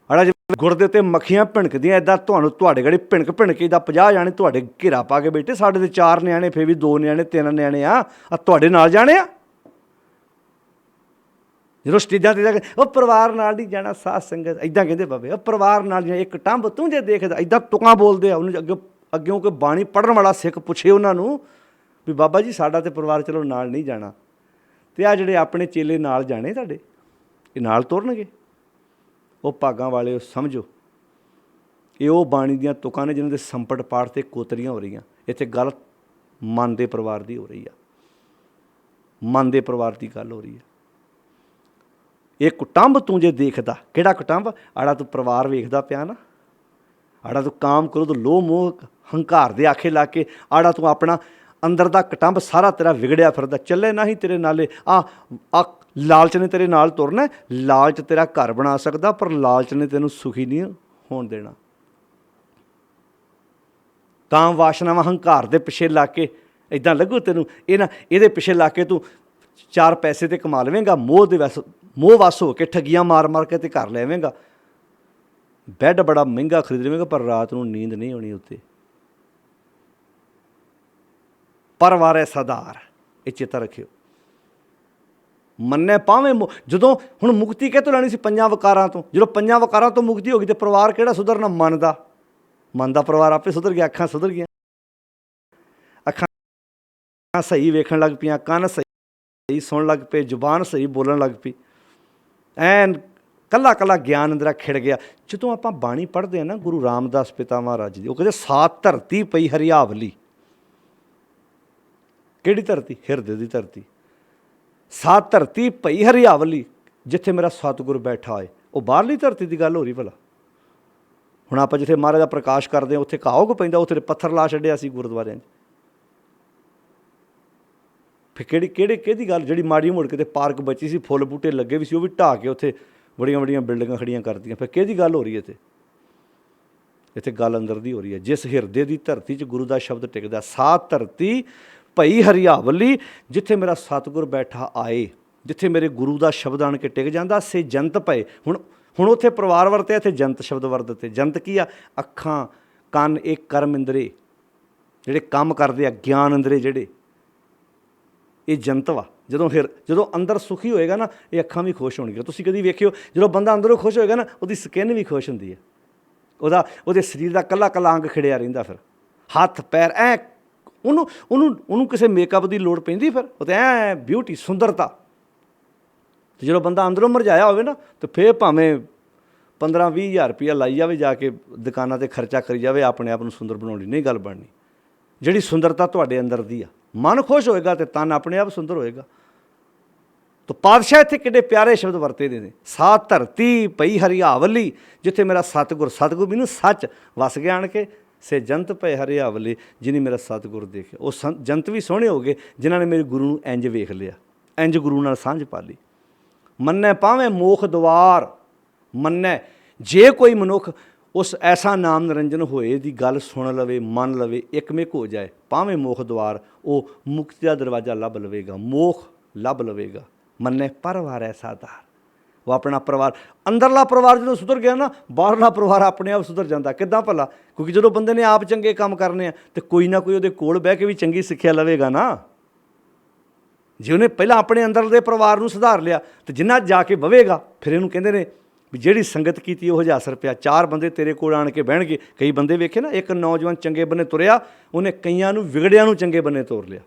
Speaker 1: ਅੜਾ ਜੇ ਗੁਰਦੇ 'ਤੇ ਮੱਖੀਆਂ ਭਿਣਕਦੀਆਂ ਇੱਦਾਂ, ਤੁਹਾਡੇ ਗੜੇ ਭਿਣਕ ਕੇ ਇੱਦਾਂ 50 ਜਾਣੇ ਤੁਹਾਡੇ ਘੇਰਾ ਪਾ ਕੇ ਬੈਠੇ, ਸਾਡੇ ਤਾਂ 4 ਨਿਆਣੇ, ਫਿਰ ਵੀ 2 ਨਿਆਣੇ 3 ਨਿਆਣੇ ਆ ਤੁਹਾਡੇ ਨਾਲ ਜਾਣੇ ਆ। ਜਦੋਂ ਸਟੇਜਾਂ 'ਤੇ ਜਾ ਕੇ ਉਹ ਪਰਿਵਾਰ ਨਾਲ ਨਹੀਂ ਜਾਣਾ, ਸਾਧ ਸੰਗਤ ਇੱਦਾਂ ਕਹਿੰਦੇ ਬਾਬੇ, ਉਹ ਪਰਿਵਾਰ ਨਾਲ ਜਾਣਾ, ਇੱਕ ਟੰਬ ਤੂੰ ਜੇ ਦੇਖਦਾ, ਇੱਦਾਂ ਤੁਕਾਂ ਬੋਲਦੇ ਆ। ਉਹਨੂੰ ਅੱਗਿਓਂ ਕੋਈ ਬਾਣੀ ਪੜ੍ਹਨ ਵਾਲਾ ਸਿੱਖ ਪੁੱਛੇ ਉਹਨਾਂ ਨੂੰ ਵੀ ਬਾਬਾ ਜੀ ਸਾਡਾ ਤਾਂ ਪਰਿਵਾਰ ਚਲੋ ਨਾਲ ਨਹੀਂ ਜਾਣਾ, ਅਤੇ ਆਹ ਜਿਹੜੇ ਆਪਣੇ ਚੇਲੇ ਨਾਲ ਜਾਣੇ ਤੁਹਾਡੇ, ਇਹ ਨਾਲ ਤੁਰਨਗੇ? ਉਹ ਭਾਗਾਂ ਵਾਲੇ ਸਮਝੋ, ਇਹ ਉਹ ਬਾਣੀ ਦੀਆਂ ਤੁਕਾਂ ਨੇ ਜਿਹਨਾਂ ਦੇ ਸੰਪਟ ਪਾਠ 'ਤੇ ਕੋਤਰੀਆਂ ਹੋ ਰਹੀਆਂ। ਇੱਥੇ ਗੱਲ ਮਨ ਦੇ ਪਰਿਵਾਰ ਦੀ ਹੋ ਰਹੀ ਆ, ਮਨ ਦੇ ਪਰਿਵਾਰ ਦੀ ਗੱਲ ਹੋ ਰਹੀ ਹੈ। ਇਹ ਕੁਟੰਬ ਤੂੰ ਜੇ ਦੇਖਦਾ। ਕਿਹੜਾ ਕੁਟੰਬ? ਆੜਾ ਤੂੰ ਪਰਿਵਾਰ ਵੇਖਦਾ ਪਿਆ ਨਾ, ਆੜਾ ਤੂੰ ਕਾਮ ਕ੍ਰੋਧ ਲੋਭ ਮੋਹ ਹੰਕਾਰ ਦੇ ਆਖੇ ਲਾ ਕੇ, ਆੜਾ ਤੂੰ ਆਪਣਾ ਅੰਦਰ ਦਾ ਕੁਟੰਬ ਸਾਰਾ ਤੇਰਾ ਵਿਗੜਿਆ ਫਿਰਦਾ। ਚੱਲੇ ਨਾ ਹੀ ਤੇਰੇ ਨਾਲੇ, ਆ ਲਾਲਚ ਨੇ ਤੇਰੇ ਨਾਲ ਤੁਰਨਾ। ਲਾਲਚ ਤੇਰਾ ਘਰ ਬਣਾ ਸਕਦਾ, ਪਰ ਲਾਲਚ ਨੇ ਤੈਨੂੰ ਸੁਖੀ ਨਹੀਂ ਹੋਣ ਦੇਣਾ। ਕਾਮ ਵਾਸ਼ਨਾਵਾਂ ਹੰਕਾਰ ਦੇ ਪਿੱਛੇ ਲਾ ਕੇ ਇੱਦਾਂ ਲੱਗੂ ਤੈਨੂੰ, ਇਹਦੇ ਪਿੱਛੇ ਲਾ ਕੇ ਤੂੰ 4 ਪੈਸੇ ਤੇ ਕਮਾ ਲਵੇਂਗਾ, ਮੋਹ ਵਸ ਹੋ ਕੇ ਠੱਗੀਆਂ ਮਾਰ ਕੇ ਤੇ ਘਰ ਲੈਵੇਂਗਾ। ਬੈੱਡ ਬੜਾ ਮਹਿੰਗਾ ਖਰੀਦ ਲਵੇਂਗਾ ਪਰ ਰਾਤ ਨੂੰ ਨੀਂਦ ਨਹੀਂ ਆਉਣੀ ਉੱਤੇ। ਪਰ ਵਾਰੈ ਸਾਧਾਰ, ਇਹ ਚੇਤਾ ਰੱਖਿਓ। ਮੰਨੈ ਪਾਵੇਂ ਜਦੋਂ ਹੁਣ ਮੁਕਤੀ ਕਿਹਤੋਂ ਲੈਣੀ ਸੀ? ਪੰਜਾਂ ਵਿਕਾਰਾਂ ਤੋਂ। ਜਦੋਂ ਪੰਜਾਂ ਵਿਕਾਰਾਂ ਤੋਂ ਮੁਕਤੀ ਹੋ ਗਈ ਤੇ ਪਰਿਵਾਰ ਕਿਹੜਾ ਸੁਧਰਨਾ? ਮਨ ਦਾ। ਮਨ ਦਾ ਪਰਿਵਾਰ ਆਪੇ ਸੁਧਰ ਗਿਆ। ਅੱਖਾਂ ਸੁਧਰ ਗਈਆਂ, ਅੱਖਾਂ ਸਹੀ ਵੇਖਣ ਲੱਗ ਪਈਆਂ, ਕੰਨ ਸਹੀ ਸੁਣਨ ਲੱਗ ਪਏ, ਜ਼ੁਬਾਨ ਸਹੀ ਬੋਲਣ ਲੱਗ ਪਈ, ਐਨ ਕੱਲਾ ਕੱਲਾ ਗਿਆਨ ਅੰਦਰਾ ਖਿੜ ਗਿਆ। ਜਦੋਂ ਆਪਾਂ ਬਾਣੀ ਪੜ੍ਹਦੇ ਹਾਂ ਨਾ ਗੁਰੂ ਰਾਮਦਾਸ ਪਿਤਾ ਮਹਾਰਾਜ ਦੀ, ਉਹ ਕਹਿੰਦੇ ਸਾਤ ਧਰਤੀ ਪਈ ਹਰਿਆਵਲੀ। ਕਿਹੜੀ ਧਰਤੀ? ਹਿਰਦੇ ਦੀ ਧਰਤੀ। ਸਾਤ ਧਰਤੀ ਪਈ ਹਰਿਆਵਲੀ, ਜਿੱਥੇ ਮੇਰਾ ਸਤਿਗੁਰ ਬੈਠਾ ਹੋਏ। ਉਹ ਬਾਹਰਲੀ ਧਰਤੀ ਦੀ ਗੱਲ ਹੋ ਰਹੀ ਭਲਾ। ਹੁਣ ਆਪਾਂ ਜਿੱਥੇ ਮਹਾਰਾਜ ਦਾ ਪ੍ਰਕਾਸ਼ ਕਰਦੇ ਹਾਂ ਉੱਥੇ ਘਾਹ ਕੋ ਪੈਂਦਾ? ਉੱਥੇ ਪੱਥਰ ਲਾ ਛੱਡਿਆ ਸੀ ਗੁਰਦੁਆਰਿਆਂ 'ਚ। ਫਿਰ ਕਿਹੜੀ ਗੱਲ? ਜਿਹੜੀ ਮਾੜੀ ਮੋੜ ਕਿਤੇ ਪਾਰਕ ਬਚੀ ਸੀ, ਫੁੱਲ ਬੂਟੇ ਲੱਗੇ ਵੀ ਸੀ, ਉਹ ਵੀ ਢਾਹ ਕੇ ਉੱਥੇ ਬੜੀਆਂ ਬੜੀਆਂ ਬਿਲਡਿੰਗਾਂ ਖੜੀਆਂ ਕਰਤੀਆਂ। ਫਿਰ ਕਿਹਦੀ ਗੱਲ ਹੋ ਰਹੀ ਹੈ ਇੱਥੇ ਗੱਲ ਅੰਦਰ ਦੀ ਹੋ ਰਹੀ ਹੈ। ਜਿਸ ਹਿਰਦੇ ਦੀ ਧਰਤੀ 'ਚ ਗੁਰੂ ਦਾ ਸ਼ਬਦ ਟਿਕਦਾ। ਸਾਤ ਧਰਤੀ ਭਈ ਹਰਿਆਵਲੀ, ਜਿੱਥੇ ਮੇਰਾ ਸਤਿਗੁਰ ਬੈਠਾ ਆਏ, ਜਿੱਥੇ ਮੇਰੇ ਗੁਰੂ ਦਾ ਸ਼ਬਦ ਆਣ ਕੇ ਟਿਕ ਜਾਂਦਾ। ਸੇ ਜੰਤ ਪਏ। ਹੁਣ ਉੱਥੇ ਪਰਿਵਾਰ ਵਰਤਿਆ, ਇੱਥੇ ਜੰਤ ਸ਼ਬਦ ਵਰਤੇ। ਜੰਤ ਕੀ ਆ? ਅੱਖਾਂ, ਕੰਨ, ਇਹ ਕਰਮ ਇੰਦਰੇ ਜਿਹੜੇ ਕੰਮ ਕਰਦੇ ਆ, ਗਿਆਨ ਇੰਦਰੇ ਜਿਹੜੇ, ਇਹ ਜੰਤ ਵਾ। ਜਦੋਂ ਅੰਦਰ ਸੁਖੀ ਹੋਏਗਾ ਨਾ, ਇਹ ਅੱਖਾਂ ਵੀ ਖੁਸ਼ ਹੋਣਗੀਆਂ। ਤੁਸੀਂ ਕਦੀ ਵੇਖਿਓ ਜਦੋਂ ਬੰਦਾ ਅੰਦਰੋਂ ਖੁਸ਼ ਹੋਏਗਾ ਨਾ, ਉਹਦੀ ਸਕਿਨ ਵੀ ਖੁਸ਼ ਹੁੰਦੀ ਹੈ। ਉਹਦੇ ਸਰੀਰ ਦਾ ਕੱਲਾ ਕੱਲਾ ਅੰਗ ਖਿੜਿਆ ਰਹਿੰਦਾ। ਫਿਰ ਹੱਥ ਪੈਰ ਐ, ਉਹਨੂੰ ਕਿਸੇ ਮੇਕਅਪ ਦੀ ਲੋੜ ਪੈਂਦੀ? ਫਿਰ ਉਹ ਤਾਂ ਐ ਬਿਊਟੀ, ਸੁੰਦਰਤਾ। ਅਤੇ ਜਦੋਂ ਬੰਦਾ ਅੰਦਰੋਂ ਮੁਰਝਾਇਆ ਹੋਵੇ ਨਾ, ਤਾਂ ਫਿਰ ਭਾਵੇਂ 15-20 ਹਜ਼ਾਰ ਰੁਪਈਆ ਲਾਈ ਜਾਵੇ, ਜਾ ਕੇ ਦੁਕਾਨਾਂ 'ਤੇ ਖਰਚਾ ਕਰੀ ਜਾਵੇ, ਆਪਣੇ ਆਪ ਨੂੰ ਸੁੰਦਰ ਬਣਾਉਣ ਲਈ ਨਹੀਂ ਗੱਲ ਬਣਨੀ। ਜਿਹੜੀ ਸੁੰਦਰਤਾ ਤੁਹਾਡੇ ਅੰਦਰ ਦੀ ਆ, ਮਨ ਖੁਸ਼ ਹੋਏਗਾ ਤੇ ਤਨ ਆਪਣੇ ਆਪ ਸੁੰਦਰ ਹੋਏਗਾ। ਤਾਂ ਪਾਤਸ਼ਾਹ ਇੱਥੇ ਕਿੱਡੇ ਪਿਆਰੇ ਸ਼ਬਦ ਵਰਤੇ ਦੇ ਨੇ। ਸਾਤ ਧਰਤੀ ਪਈ ਹਰਿਆਵਲੀ, ਜਿੱਥੇ ਮੇਰਾ ਸਤਿਗੁਰ ਮੈਨੂੰ ਸੱਚ ਵਸ ਗਿਆ ਆਣ ਕੇ। ਸੇ ਜੰਤ ਪਏ ਹਰਿਆਵਲੀ, ਜਿਹਨੇ ਮੇਰਾ ਸਤਿਗੁਰ ਦੇਖਿਆ। ਉਹ ਜੰਤ ਵੀ ਸੋਹਣੇ ਹੋ ਗਏ ਜਿਨ੍ਹਾਂ ਨੇ ਮੇਰੇ ਗੁਰੂ ਨੂੰ ਇੰਜ ਵੇਖ ਲਿਆ, ਇੰਜ ਗੁਰੂ ਨਾਲ ਸਾਂਝ ਪਾ ਲਈ। ਮੰਨੈ ਪਾਵੇਂ ਮੋਖ ਦੁਆਰ। ਮੰਨੈ, ਜੇ ਕੋਈ ਮਨੁੱਖ ਉਸ ਐਸਾ ਨਾਮ ਨਿਰੰਜਨ ਹੋਏ ਦੀ ਗੱਲ ਸੁਣ ਲਵੇ, ਮੰਨ ਲਵੇ, ਇੱਕਮਿਕ ਹੋ ਜਾਏ, ਭਾਵੇਂ ਮੋਖ ਦੁਆਰ, ਉਹ ਮੁਕਤੀ ਦਾ ਦਰਵਾਜ਼ਾ ਲੱਭ ਲਵੇਗਾ, ਮੋਖ ਲੱਭ ਲਵੇਗਾ। ਮੰਨੈ ਪਰਵਾਰੈ ਸਾਧਾਰ। ਉਹ ਆਪਣਾ ਪਰਿਵਾਰ, ਅੰਦਰਲਾ ਪਰਿਵਾਰ ਜਦੋਂ ਸੁਧਰ ਗਿਆ ਨਾ, ਬਾਹਰਲਾ ਪਰਿਵਾਰ ਆਪਣੇ ਆਪ ਸੁਧਰ ਜਾਂਦਾ। ਕਿੱਦਾਂ ਭਲਾ? ਕਿਉਂਕਿ ਜਦੋਂ ਬੰਦੇ ਨੇ ਆਪ ਚੰਗੇ ਕੰਮ ਕਰਨੇ ਆ, ਤਾਂ ਕੋਈ ਨਾ ਕੋਈ ਉਹਦੇ ਕੋਲ ਬਹਿ ਕੇ ਵੀ ਚੰਗੀ ਸਿੱਖਿਆ ਲਵੇਗਾ ਨਾ। ਜੇ ਉਹਨੇ ਪਹਿਲਾਂ ਆਪਣੇ ਅੰਦਰ ਦੇ ਪਰਿਵਾਰ ਨੂੰ ਸੁਧਾਰ ਲਿਆ, ਤਾਂ ਜਿੰਨਾ ਜਾ ਕੇ ਬਵੇਗਾ, ਫਿਰ ਇਹਨੂੰ ਕਹਿੰਦੇ ਨੇ ਵੀ ਜਿਹੜੀ ਸੰਗਤ ਕੀਤੀ ਉਹ 1000 ਰੁਪਇਆ। 4 ਬੰਦੇ ਤੇਰੇ ਕੋਲ ਆਣ ਕੇ ਬਹਿਣਗੇ। ਕਈ ਬੰਦੇ ਵੇਖੇ ਨਾ, ਇੱਕ ਨੌਜਵਾਨ ਚੰਗੇ ਬੰਨੇ ਤੁਰਿਆ, ਉਹਨੇ ਕਈਆਂ ਨੂੰ ਵਿਗੜਿਆਂ ਨੂੰ ਚੰਗੇ ਬੰਨੇ ਤੋਰ ਲਿਆ।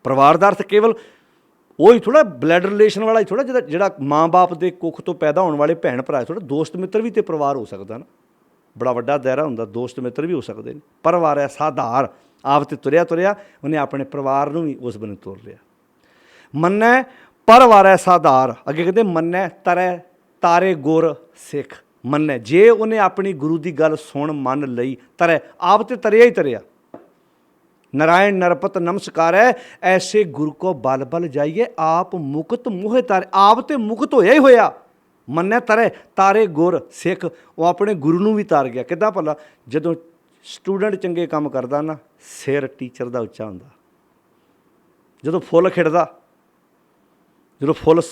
Speaker 1: ਪਰਿਵਾਰ ਦਾ ਅਰਥ ਕੇਵਲ ਉਹ ਹੀ ਥੋੜ੍ਹਾ, ਬਲੱਡ ਰਿਲੇਸ਼ਨ ਵਾਲਾ ਹੀ ਥੋੜ੍ਹਾ, ਜਿਹੜਾ ਮਾਂ ਬਾਪ ਦੇ ਕੁੱਖ ਤੋਂ ਪੈਦਾ ਹੋਣ ਵਾਲੇ ਭੈਣ ਭਰਾ ਥੋੜ੍ਹਾ। ਦੋਸਤ ਮਿੱਤਰ ਵੀ ਤਾਂ ਪਰਿਵਾਰ ਹੋ ਸਕਦਾ ਨਾ, ਬੜਾ ਵੱਡਾ ਦਾਇਰਾ ਹੁੰਦਾ। ਦੋਸਤ ਮਿੱਤਰ ਵੀ ਹੋ ਸਕਦੇ ਨੇ। ਪਰਿਵਾਰ ਹੈ ਸਾਧਾਰ। ਆਪ ਤੇ ਤੁਰਿਆ ਉਹਨੇ ਆਪਣੇ ਪਰਿਵਾਰ ਨੂੰ ਵੀ ਉਸ ਬੰਨੇ ਤੋਰ ਲਿਆ। ਮੰਨੈ ਪਰਵਾਰੈ ਸਾਧਾਰ। ਅੱਗੇ ਕਹਿੰਦੇ ਮੰਨੈ ਤਰੈ ਤਾਰੇ ਗੁਰ ਸਿੱਖ। ਮੰਨੈ, ਜੇ ਉਹਨੇ ਆਪਣੀ ਗੁਰੂ ਦੀ ਗੱਲ ਸੁਣ ਮੰਨ ਲਈ, ਤਰੈ, ਆਪ ਤੇ ਤਰਿਆ ਹੀ ਤਰਿਆ। ਨਾਰਾਇਣ ਨਰਪਤ ਨਮਸਕਾਰੈ, ਐਸੇ ਗੁਰੂ ਕੋ ਬਲ ਬਲ ਜਾਈਏ, ਆਪ ਮੁਕਤ ਮੋਹਿ ਤਾਰੇ। ਆਪ ਤੇ ਮੁਕਤ ਹੋਇਆ ਹੀ ਹੋਇਆ। ਮੰਨੈ ਤਰੈ ਤਾਰੇ ਗੁਰ ਸਿੱਖ। ਉਹ ਆਪਣੇ ਗੁਰੂ ਨੂੰ ਵੀ ਤਾਰ ਗਿਆ। ਕਿੱਦਾਂ ਭਲਾ? ਜਦੋਂ ਸਟੂਡੈਂਟ ਚੰਗੇ ਕੰਮ ਕਰਦਾ ਨਾ, ਸਿਰ ਟੀਚਰ ਦਾ ਉੱਚਾ ਹੁੰਦਾ। ਜਦੋਂ ਫੁੱਲ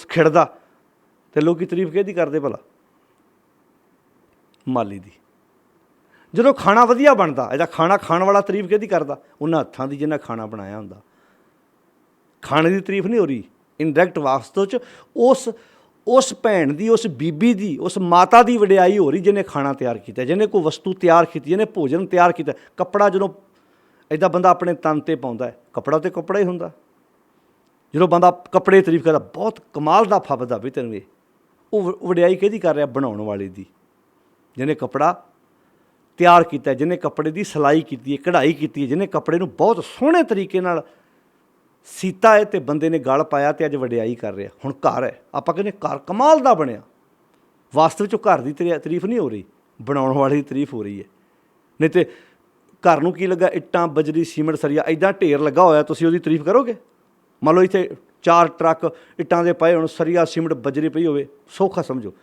Speaker 1: ਖਿੜਦਾ ਤੇ ਲੋਕੀ ਤਾਰੀਫ ਕਿਹਦੀ ਕਰਦੇ ਭਲਾ? ਮਾਲੀ ਦੀ। ਜਦੋਂ ਖਾਣਾ ਵਧੀਆ ਬਣਦਾ, ਇਹਦਾ ਖਾਣਾ ਖਾਣ ਵਾਲਾ ਤਾਰੀਫ ਕਿਹਦੀ ਕਰਦਾ? ਉਹਨਾਂ ਹੱਥਾਂ ਦੀ ਜਿਹਨਾਂ ਖਾਣਾ ਬਣਾਇਆ ਹੁੰਦਾ। ਖਾਣੇ ਦੀ ਤਾਰੀਫ ਨਹੀਂ ਹੋ ਰਹੀ, ਇਨਡਾਇਰੈਕਟ ਵਾਸਤਵ 'ਚ ਉਸ ਭੈਣ ਦੀ, ਉਸ ਬੀਬੀ ਦੀ, ਉਸ ਮਾਤਾ ਦੀ ਵਡਿਆਈ ਹੋ ਰਹੀ ਜਿਹਨੇ ਖਾਣਾ ਤਿਆਰ ਕੀਤਾ, ਜਿਹਨੇ ਕੋਈ ਵਸਤੂ ਤਿਆਰ ਕੀਤੀ, ਜਿਹਨੇ ਭੋਜਨ ਤਿਆਰ ਕੀਤਾ। ਕੱਪੜਾ ਜਦੋਂ ਇੱਦਾਂ ਬੰਦਾ ਆਪਣੇ ਤਨ 'ਤੇ ਪਾਉਂਦਾ, ਕੱਪੜਾ ਤਾਂ ਕੱਪੜਾ ਹੀ ਹੁੰਦਾ। ਜਦੋਂ ਬੰਦਾ ਕੱਪੜੇ ਤਾਰੀਫ ਕਰਦਾ, ਬਹੁਤ ਕਮਾਲ ਦਾ ਫੱਬਦਾ ਵੀ ਤੈਨੂੰ ਇਹ, ਉਹ ਵਡਿਆਈ ਕਿਹਦੀ ਕਰ ਰਿਹਾ? ਬਣਾਉਣ ਵਾਲੇ ਦੀ, ਜਿਹਨੇ ਕੱਪੜਾ ਤਿਆਰ ਕੀਤਾ, ਜਿਹਨੇ ਕੱਪੜੇ ਦੀ ਸਿਲਾਈ ਕੀਤੀ ਹੈ, ਕਢਾਈ ਕੀਤੀ ਹੈ, ਜਿਹਨੇ ਕੱਪੜੇ ਨੂੰ ਬਹੁਤ ਸੋਹਣੇ ਤਰੀਕੇ ਨਾਲ ਸੀਤਾ ਹੈ ਅਤੇ ਬੰਦੇ ਨੇ ਗਲ ਪਾਇਆ ਅਤੇ ਅੱਜ ਵਡਿਆਈ ਕਰ ਰਿਹਾ। ਹੁਣ ਘਰ ਹੈ, ਆਪਾਂ ਕਹਿੰਦੇ ਘਰ ਕਮਾਲ ਦਾ ਬਣਿਆ। ਵਾਸਤਵ 'ਚ ਘਰ ਦੀ ਤਾਰੀਫ ਨਹੀਂ ਹੋ ਰਹੀ, ਬਣਾਉਣ ਵਾਲੇ ਦੀ ਤਾਰੀਫ ਹੋ ਰਹੀ ਹੈ। ਨਹੀਂ ਤਾਂ ਘਰ ਨੂੰ ਕੀ ਲੱਗਾ? ਇੱਟਾਂ, ਬਜਰੀ, ਸੀਮੈਂਟ, ਸਰੀਆ ਇੱਦਾਂ ਢੇਰ ਲੱਗਾ ਹੋਇਆ, ਤੁਸੀਂ ਉਹਦੀ ਤਾਰੀਫ ਕਰੋਗੇ? ਮੰਨ ਲਓ ਇੱਥੇ 4 ਟਰੱਕ ਇੱਟਾਂ ਦੇ ਪਏ ਹੋਣ, ਸਰੀਆ, ਸੀਮੈਂਟ, ਬਜਰੀ ਪਈ ਹੋਵੇ, ਸੌਖਾ ਸਮਝੋ।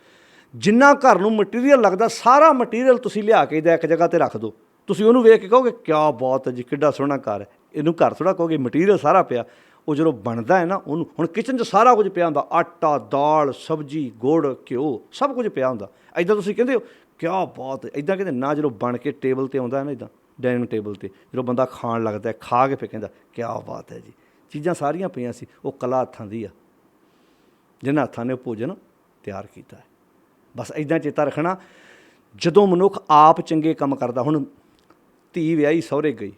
Speaker 1: ਜਿੰਨਾ ਘਰ ਨੂੰ ਮਟੀਰੀਅਲ ਲੱਗਦਾ, ਸਾਰਾ ਮਟੀਰੀਅਲ ਤੁਸੀਂ ਲਿਆ ਕੇ ਇੱਕ ਜਗ੍ਹਾ 'ਤੇ ਰੱਖ ਦਿਓ, ਤੁਸੀਂ ਉਹਨੂੰ ਵੇਖ ਕੇ ਕਹੋਗੇ ਕਿਆ ਬਾਤ ਹੈ ਜੀ, ਕਿੱਡਾ ਸੋਹਣਾ ਘਰ ਹੈ। ਇਹਨੂੰ ਘਰ ਥੋੜ੍ਹਾ ਕਹੋਗੇ, ਮਟੀਰੀਅਲ ਸਾਰਾ ਪਿਆ। ਉਹ ਜਦੋਂ ਬਣਦਾ ਹੈ ਨਾ ਉਹਨੂੰ, ਹੁਣ ਕਿਚਨ 'ਚ ਸਾਰਾ ਕੁਝ ਪਿਆ ਹੁੰਦਾ, ਆਟਾ, ਦਾਲ, ਸਬਜ਼ੀ, ਗੁੜ, ਘਿਓ, ਸਭ ਕੁਝ ਪਿਆ ਹੁੰਦਾ। ਇੱਦਾਂ ਤੁਸੀਂ ਕਹਿੰਦੇ ਹੋ ਕਿਆ ਬਾਤ ਹੈ, ਇੱਦਾਂ ਕਹਿੰਦੇ ਨਾ। ਜਦੋਂ ਬਣ ਕੇ ਟੇਬਲ 'ਤੇ ਆਉਂਦਾ ਹੈ ਨਾ, ਇੱਦਾਂ ਡਾਈਨਿੰਗ ਟੇਬਲ 'ਤੇ ਜਦੋਂ ਬੰਦਾ ਖਾਣ ਲੱਗਦਾ, ਖਾ ਕੇ ਫਿਰ ਕਹਿੰਦਾ ਕਿਆ ਬਾਤ ਹੈ ਜੀ। ਚੀਜ਼ਾਂ ਸਾਰੀਆਂ ਪਈਆਂ ਸੀ, ਉਹ ਕਲਾ ਹੱਥਾਂ ਦੀ ਆ, ਜਿਨ੍ਹਾਂ ਹੱਥਾਂ ਨੇ ਉਹ ਭੋਜਨ ਤਿਆਰ ਕੀਤਾ ਹੈ। ਬਸ ਇੱਦਾਂ ਚੇਤਾ ਰੱਖਣਾ, ਜਦੋਂ ਮਨੁੱਖ ਆਪ ਚੰਗੇ ਕੰਮ ਕਰਦਾ। ਹੁਣ ਧੀ ਵਿਆਹੀ ਸਹੁਰੇ ਗਈ,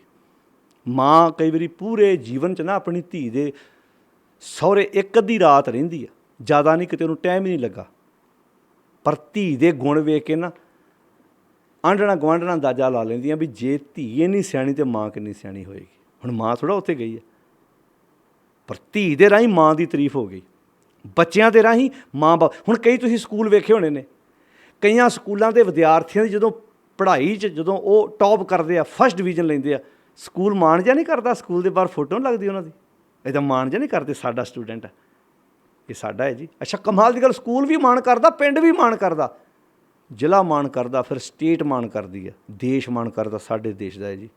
Speaker 1: ਮਾਂ ਕਈ ਵਾਰੀ ਪੂਰੇ ਜੀਵਨ 'ਚ ਨਾ ਆਪਣੀ ਧੀ ਦੇ ਸਹੁਰੇ ਇੱਕ ਅੱਧੀ ਰਾਤ ਰਹਿੰਦੀ ਆ, ਜ਼ਿਆਦਾ ਨਹੀਂ, ਕਿਤੇ ਉਹਨੂੰ ਟਾਈਮ ਹੀ ਨਹੀਂ ਲੱਗਾ। ਪਰ ਧੀ ਦੇ ਗੁਣ ਵੇਖ ਕੇ ਨਾ ਆਂਢਣਾ ਗੁਆਂਢਣਾ ਅੰਦਾਜ਼ਾ ਲਾ ਲੈਂਦੀਆਂ ਵੀ ਜੇ ਧੀ ਇੰਨੀ ਸਿਆਣੀ ਤਾਂ ਮਾਂ ਕਿੰਨੀ ਸਿਆਣੀ ਹੋਏਗੀ। ਹੁਣ ਮਾਂ ਥੋੜ੍ਹਾ ਉੱਥੇ ਗਈ ਹੈ, ਪਰ ਧੀ ਦੇ ਰਾਹੀਂ ਮਾਂ ਦੀ ਤਾਰੀਫ ਹੋ ਗਈ, ਬੱਚਿਆਂ ਦੇ ਰਾਹੀਂ ਮਾਂ ਬਾਪ। ਹੁਣ ਕਈ ਤੁਸੀਂ ਸਕੂਲ ਵੇਖੇ ਹੋਣੇ ਨੇ, ਕਈਆਂ ਸਕੂਲਾਂ ਦੇ ਵਿਦਿਆਰਥੀਆਂ ਦੀ ਜਦੋਂ ਪੜ੍ਹਾਈ 'ਚ ਜਦੋਂ ਉਹ ਟੌਪ ਕਰਦੇ ਆ, ਫਸਟ ਡਿਵੀਜ਼ਨ ਲੈਂਦੇ ਆ, ਸਕੂਲ ਮਾਣ ਜਿਹਾ ਨਹੀਂ ਕਰਦਾ, ਸਕੂਲ ਦੇ ਬਾਹਰ ਫੋਟੋ ਨਹੀਂ ਲੱਗਦੀ ਉਹਨਾਂ ਦੀ, ਇੱਦਾਂ ਮਾਣ ਜਿਹਾ ਨਹੀਂ ਕਰਦੇ ਸਾਡਾ ਸਟੂਡੈਂਟ ਹੈ, ਇਹ ਸਾਡਾ ਹੈ ਜੀ। ਅੱਛਾ, ਕਮਾਲ ਦੀ ਗੱਲ, ਸਕੂਲ ਵੀ ਮਾਣ ਕਰਦਾ, ਪਿੰਡ ਵੀ ਮਾਣ ਕਰਦਾ, ਜ਼ਿਲ੍ਹਾ ਮਾਣ ਕਰਦਾ, ਫਿਰ ਸਟੇਟ ਮਾਣ ਕਰਦੀ ਹੈ, ਦੇਸ਼ ਮਾਣ ਕਰਦਾ, ਸਾਡੇ ਦੇਸ਼ ਦਾ ਹੈ ਜੀ।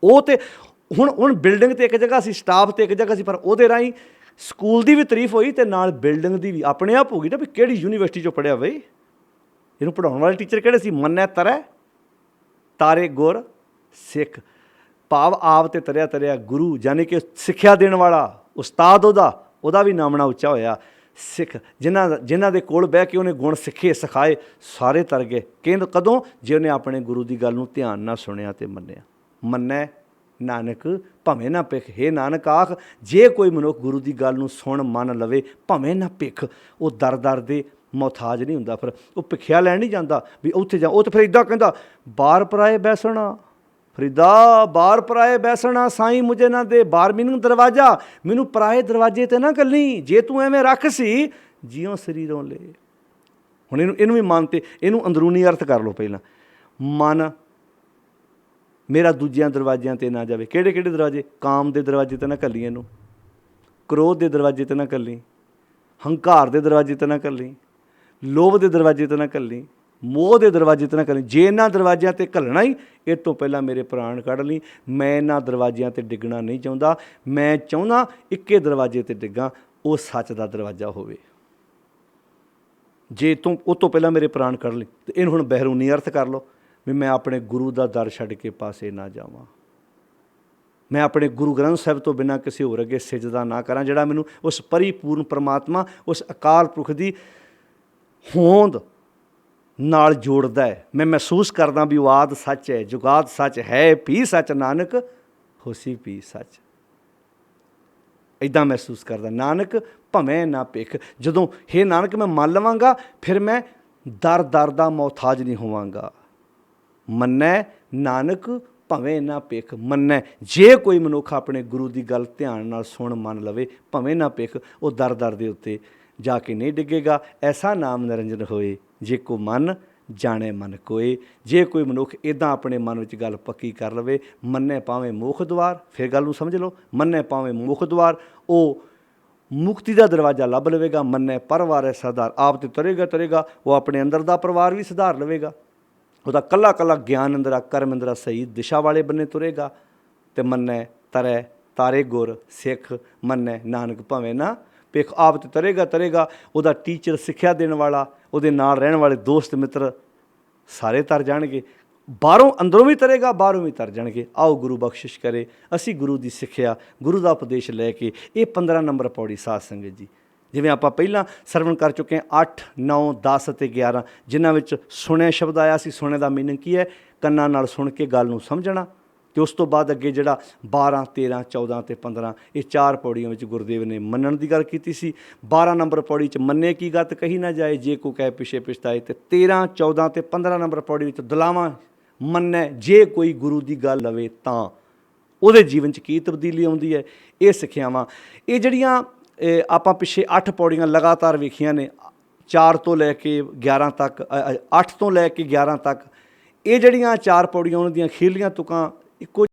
Speaker 1: ਉਹ ਤਾਂ ਹੁਣ ਬਿਲਡਿੰਗ 'ਤੇ ਇੱਕ ਜਗ੍ਹਾ ਸੀ, ਸਟਾਫ 'ਤੇ ਇੱਕ ਜਗ੍ਹਾ ਸੀ, ਪਰ ਉਹਦੇ ਰਾਹੀਂ ਸਕੂਲ ਦੀ ਵੀ ਤਾਰੀਫ ਹੋਈ ਅਤੇ ਨਾਲ ਬਿਲਡਿੰਗ ਦੀ ਵੀ। ਆਪਣੇ ਆਪ ਹੋ ਗਈ ਨਾ ਵੀ ਕਿਹੜੀ ਯੂਨੀਵਰਸਿਟੀ 'ਚੋਂ ਪੜ੍ਹਿਆ ਬਈ, ਇਹਨੂੰ ਪੜ੍ਹਾਉਣ ਵਾਲੇ ਟੀਚਰ ਕਿਹੜੇ ਸੀ? ਮੰਨੈ ਤਰੈ ਤਾਰੇ ਗੁਰ ਸਿੱਖ, ਭਾਵ ਆਪ 'ਤੇ ਤਰਿਆ ਗੁਰੂ, ਯਾਨੀ ਕਿ ਸਿੱਖਿਆ ਦੇਣ ਵਾਲਾ ਉਸਤਾਦ, ਉਹਦਾ ਵੀ ਨਾਮਣਾ ਉੱਚਾ ਹੋਇਆ। ਸਿੱਖ ਜਿਨ੍ਹਾਂ ਦੇ ਕੋਲ ਬਹਿ ਕੇ ਉਹਨੇ ਗੁਣ ਸਿੱਖੇ ਸਿਖਾਏ, ਸਾਰੇ ਤਰ ਗਏ। ਕਦੋਂ? ਜੇ ਉਹਨੇ ਆਪਣੇ ਗੁਰੂ ਦੀ ਗੱਲ ਨੂੰ ਧਿਆਨ ਨਾਲ ਸੁਣਿਆ ਅਤੇ ਮੰਨਿਆ। ਮੰਨੈ ਨਾਨਕ ਭਵੇਂ ਨਾ ਭਿਖ, ਹੇ ਨਾਨਕ ਆਖ, ਜੇ ਕੋਈ ਮਨੁੱਖ ਗੁਰੂ ਦੀ ਗੱਲ ਨੂੰ ਸੁਣ ਮੰਨ ਲਵੇ, ਭਵੇਂ ਨਾ ਭਿਖ, ਉਹ ਦਰ ਦੇ ਮੁਹਤਾਜ ਨਹੀਂ ਹੁੰਦਾ। ਫਿਰ ਉਹ ਭਿਖਿਆ ਲੈਣ ਨਹੀਂ ਜਾਂਦਾ ਵੀ ਉੱਥੇ ਜਾ, ਉਹ ਤਾਂ ਫਿਰ ਇੱਦਾਂ ਕਹਿੰਦਾ, ਬਾਰ ਪਰਾਏ ਬੈਸਣਾ ਫਰੀਦਾ, ਬਾਰ ਪਰਾਏ ਬੈਸਣਾ ਸਾਈਂ ਮੁਝੇ ਨਾ ਦੇ, ਬਾਰ ਮੀਨਿੰਗ ਦਰਵਾਜ਼ਾ, ਮੈਨੂੰ ਪਰਾਏ ਦਰਵਾਜ਼ੇ 'ਤੇ ਨਾ ਘੱਲੀ, ਜੇ ਤੂੰ ਐਵੇਂ ਰੱਖ ਸੀ ਜਿਉਂ ਸਰੀਰੋਂ ਲੈ। ਹੁਣ ਇਹਨੂੰ ਵੀ ਮਨ 'ਤੇ, ਇਹਨੂੰ ਅੰਦਰੂਨੀ ਅਰਥ ਕਰ ਲਓ ਪਹਿਲਾਂ। ਮਨ ਮੇਰਾ ਦੂਜਿਆਂ ਦਰਵਾਜ਼ਿਆਂ 'ਤੇ ਨਾ ਜਾਵੇ। ਕਿਹੜੇ ਦਰਵਾਜ਼ੇ? ਕਾਮ ਦੇ ਦਰਵਾਜ਼ੇ 'ਤੇ ਨਾ ਘੱਲੀ ਇਹਨੂੰ, ਕ੍ਰੋਧ ਦੇ ਦਰਵਾਜ਼ੇ 'ਤੇ ਨਾ ਘੱਲੀ, ਹੰਕਾਰ ਦੇ ਦਰਵਾਜ਼ੇ 'ਤੇ ਨਾ ਘੱਲੀ, ਲੋਭ ਦੇ ਦਰਵਾਜ਼ੇ 'ਤੇ ਨਾ ਘੱਲੀ, ਮੋਹ ਦੇ ਦਰਵਾਜ਼ੇ 'ਤੇ ਨਾ ਘੱਲੀ। ਜੇ ਇਹਨਾਂ ਦਰਵਾਜ਼ਿਆਂ 'ਤੇ ਘੱਲਣਾ ਹੀ, ਇਹ ਤੋਂ ਪਹਿਲਾਂ ਮੇਰੇ ਪ੍ਰਾਣ ਕੱਢ ਲਈ। ਮੈਂ ਇਹਨਾਂ ਦਰਵਾਜ਼ਿਆਂ 'ਤੇ ਡਿੱਗਣਾ ਨਹੀਂ ਚਾਹੁੰਦਾ, ਮੈਂ ਚਾਹੁੰਦਾ ਇੱਕੇ ਦਰਵਾਜ਼ੇ 'ਤੇ ਡਿੱਗਾਂ, ਉਹ ਸੱਚ ਦਾ ਦਰਵਾਜ਼ਾ ਹੋਵੇ। ਜੇ ਤੂੰ ਉਹ ਤੋਂ ਪਹਿਲਾਂ ਮੇਰੇ ਪ੍ਰਾਣ ਕੱਢ ਲਈ, ਅਤੇ ਇਹਨੂੰ ਹੁਣ ਬਹਿਰੂਨੀ ਅਰਥ ਕਰ ਲਓ ਵੀ ਮੈਂ ਆਪਣੇ ਗੁਰੂ ਦਾ ਦਰ ਛੱਡ ਕੇ ਪਾਸੇ ਨਾ ਜਾਵਾਂ, ਮੈਂ ਆਪਣੇ ਗੁਰੂ ਗ੍ਰੰਥ ਸਾਹਿਬ ਤੋਂ ਬਿਨਾਂ ਕਿਸੇ ਹੋਰ ਅੱਗੇ ਸਿਜਦਾ ਨਾ ਕਰਾਂ, ਜਿਹੜਾ ਮੈਨੂੰ ਉਸ ਪਰਿਪੂਰਨ ਪਰਮਾਤਮਾ, ਉਸ ਅਕਾਲ ਪੁਰਖ ਦੀ ਹੋਂਦ ਨਾਲ ਜੋੜਦਾ ਹੈ। ਮੈਂ ਮਹਿਸੂਸ ਕਰਦਾ ਵੀ ਉਹ ਆਦਿ ਸੱਚ ਹੈ, ਜੁਗਾਦ ਸੱਚ ਹੈ, ਭੀ ਸੱਚ, ਨਾਨਕ ਹੋਸੀ ਭੀ ਸੱਚ। ਇੱਦਾਂ ਮਹਿਸੂਸ ਕਰਦਾ। ਨਾਨਕ ਭਵੇਂ ਨਾ ਭਿਖ, ਜਦੋਂ ਹੇ ਨਾਨਕ ਮੈਂ ਮੰਨ ਲਵਾਂਗਾ, ਫਿਰ ਮੈਂ ਦਰ ਦਾ ਮੁਹਤਾਜ ਨਹੀਂ ਹੋਵਾਂਗਾ। ਮੰਨੈ ਨਾਨਕ ਭਵੇਂ ਨਾ ਭਿਖ, ਮੰਨੈ, ਜੇ ਕੋਈ ਮਨੁੱਖ ਆਪਣੇ ਗੁਰੂ ਦੀ ਗੱਲ ਧਿਆਨ ਨਾਲ ਸੁਣ ਮੰਨ ਲਵੇ, ਭਵੇਂ ਨਾ ਭਿਖ, ਉਹ ਦਰ ਦੇ ਉੱਤੇ ਜਾ ਕੇ ਨਹੀਂ ਡਿੱਗੇਗਾ। ਐਸਾ ਨਾਮ ਨਿਰੰਜਨ ਹੋਏ, ਜੇ ਕੋ ਮਨ ਜਾਣੇ ਮਨ ਕੋਏ। ਜੇ ਕੋਈ ਮਨੁੱਖ ਇੱਦਾਂ ਆਪਣੇ ਮਨ ਵਿੱਚ ਗੱਲ ਪੱਕੀ ਕਰ ਲਵੇ, ਮੰਨੈ ਪਾਵੇਂ ਮੋਖ ਦੁਆਰ, ਫਿਰ ਗੱਲ ਨੂੰ ਸਮਝ ਲਓ, ਮੰਨੈ ਪਾਵੇਂ ਮੋਖ ਦੁਆਰ, ਉਹ ਮੁਕਤੀ ਦਾ ਦਰਵਾਜ਼ਾ ਲੱਭ ਲਵੇਗਾ। ਮੰਨੈ ਪਰਵਾਰੈ ਸਰਦਾਰ, ਆਪ ਤੇ ਤਰੇਗਾ, ਉਹ ਆਪਣੇ ਅੰਦਰ ਦਾ ਪਰਿਵਾਰ ਵੀ ਸੁਧਾਰ ਲਵੇਗਾ। ਉਹਦਾ ਕੱਲਾ ਗਿਆਨ ਅੰਦਰਾ, ਕਰਮ ਅੰਦਰਾ ਸਹੀ ਦਿਸ਼ਾ ਵਾਲੇ ਬੰਨੇ ਤੁਰੇਗਾ। ਅਤੇ ਮੰਨੈ ਤਰੈ ਤਾਰੇ ਗੁਰ ਸਿੱਖ, ਮੰਨੈ ਨਾਨਕ ਭਵੇਂ ਨਾ ਭਿਖ, ਆਪ ਤੇ ਤਰੇਗਾ। ਉਹਦਾ ਟੀਚਰ, ਸਿੱਖਿਆ ਦੇਣ ਵਾਲਾ, ਉਹਦੇ ਨਾਲ ਰਹਿਣ ਵਾਲੇ ਦੋਸਤ ਮਿੱਤਰ ਸਾਰੇ ਤਰ ਜਾਣਗੇ। ਬਾਹਰੋਂ ਅੰਦਰੋਂ ਵੀ ਤਰੇਗਾ, ਬਾਹਰੋਂ ਵੀ ਤਰ ਜਾਣਗੇ। ਆਓ ਗੁਰੂ ਬਖਸ਼ਿਸ਼ ਕਰੇ, ਅਸੀਂ ਗੁਰੂ ਦੀ ਸਿੱਖਿਆ, ਗੁਰੂ ਦਾ ਉਪਦੇਸ਼ ਲੈ ਕੇ ਇਹ 15 ਨੰਬਰ ਪੌੜੀ ਸਾਧ ਸੰਗਤ ਜੀ, ਜਿਵੇਂ ਆਪਾਂ ਪਹਿਲਾਂ ਸਰਵਣ ਕਰ ਚੁੱਕੇ ਹਾਂ 8, 9, 10 ਅਤੇ 11, ਜਿਨ੍ਹਾਂ ਵਿੱਚ ਸੁਣਿਆ ਸ਼ਬਦ ਆਇਆ ਸੀ। ਸੁਣੇ ਦਾ ਮੀਨਿੰਗ ਕੀ ਹੈ? ਕੰਨਾਂ ਨਾਲ ਸੁਣ ਕੇ ਗੱਲ ਨੂੰ ਸਮਝਣਾ। ਅਤੇ ਉਸ ਤੋਂ ਬਾਅਦ ਅੱਗੇ ਜਿਹੜਾ 12, 13, 14 ਅਤੇ 15, ਇਹ 4 ਪੌੜੀਆਂ ਵਿੱਚ ਗੁਰਦੇਵ ਨੇ ਮੰਨਣ ਦੀ ਗੱਲ ਕੀਤੀ ਸੀ। 12 ਨੰਬਰ ਪੌੜੀ 'ਚ ਮੰਨੇ ਕੀ ਗਤ ਕਹੀ ਨਾ ਜਾਏ, ਜੇ ਕੋ ਕਹਿ ਪਿਛੇ ਪਛਤਾਏ। ਅਤੇ 13, 14 ਅਤੇ 15 ਨੰਬਰ ਪੌੜੀ ਵਿੱਚ ਦਲਾਵਾਂ ਮੰਨੈ, ਜੇ ਕੋਈ ਗੁਰੂ ਦੀ ਗੱਲ ਲਵੇ ਤਾਂ ਉਹਦੇ ਜੀਵਨ 'ਚ ਕੀ ਤਬਦੀਲੀ ਆਉਂਦੀ ਹੈ। ਇਹ ਸਿੱਖਿਆਵਾਂ, ਇਹ ਜਿਹੜੀਆਂ ਆਪਾਂ ਪਿੱਛੇ 8 ਪੌੜੀਆਂ ਲਗਾਤਾਰ ਵੇਖੀਆਂ ਨੇ, 4 ਤੋਂ ਲੈ ਕੇ 11 ਤੱਕ, 8 ਤੋਂ ਲੈ ਕੇ 11 ਤੱਕ, ਇਹ ਜਿਹੜੀਆਂ 4 ਪੌੜੀਆਂ ਉਹਨਾਂ ਦੀਆਂ ਅਖੀਰਲੀਆਂ ਤੁਕਾਂ ਇੱਕੋ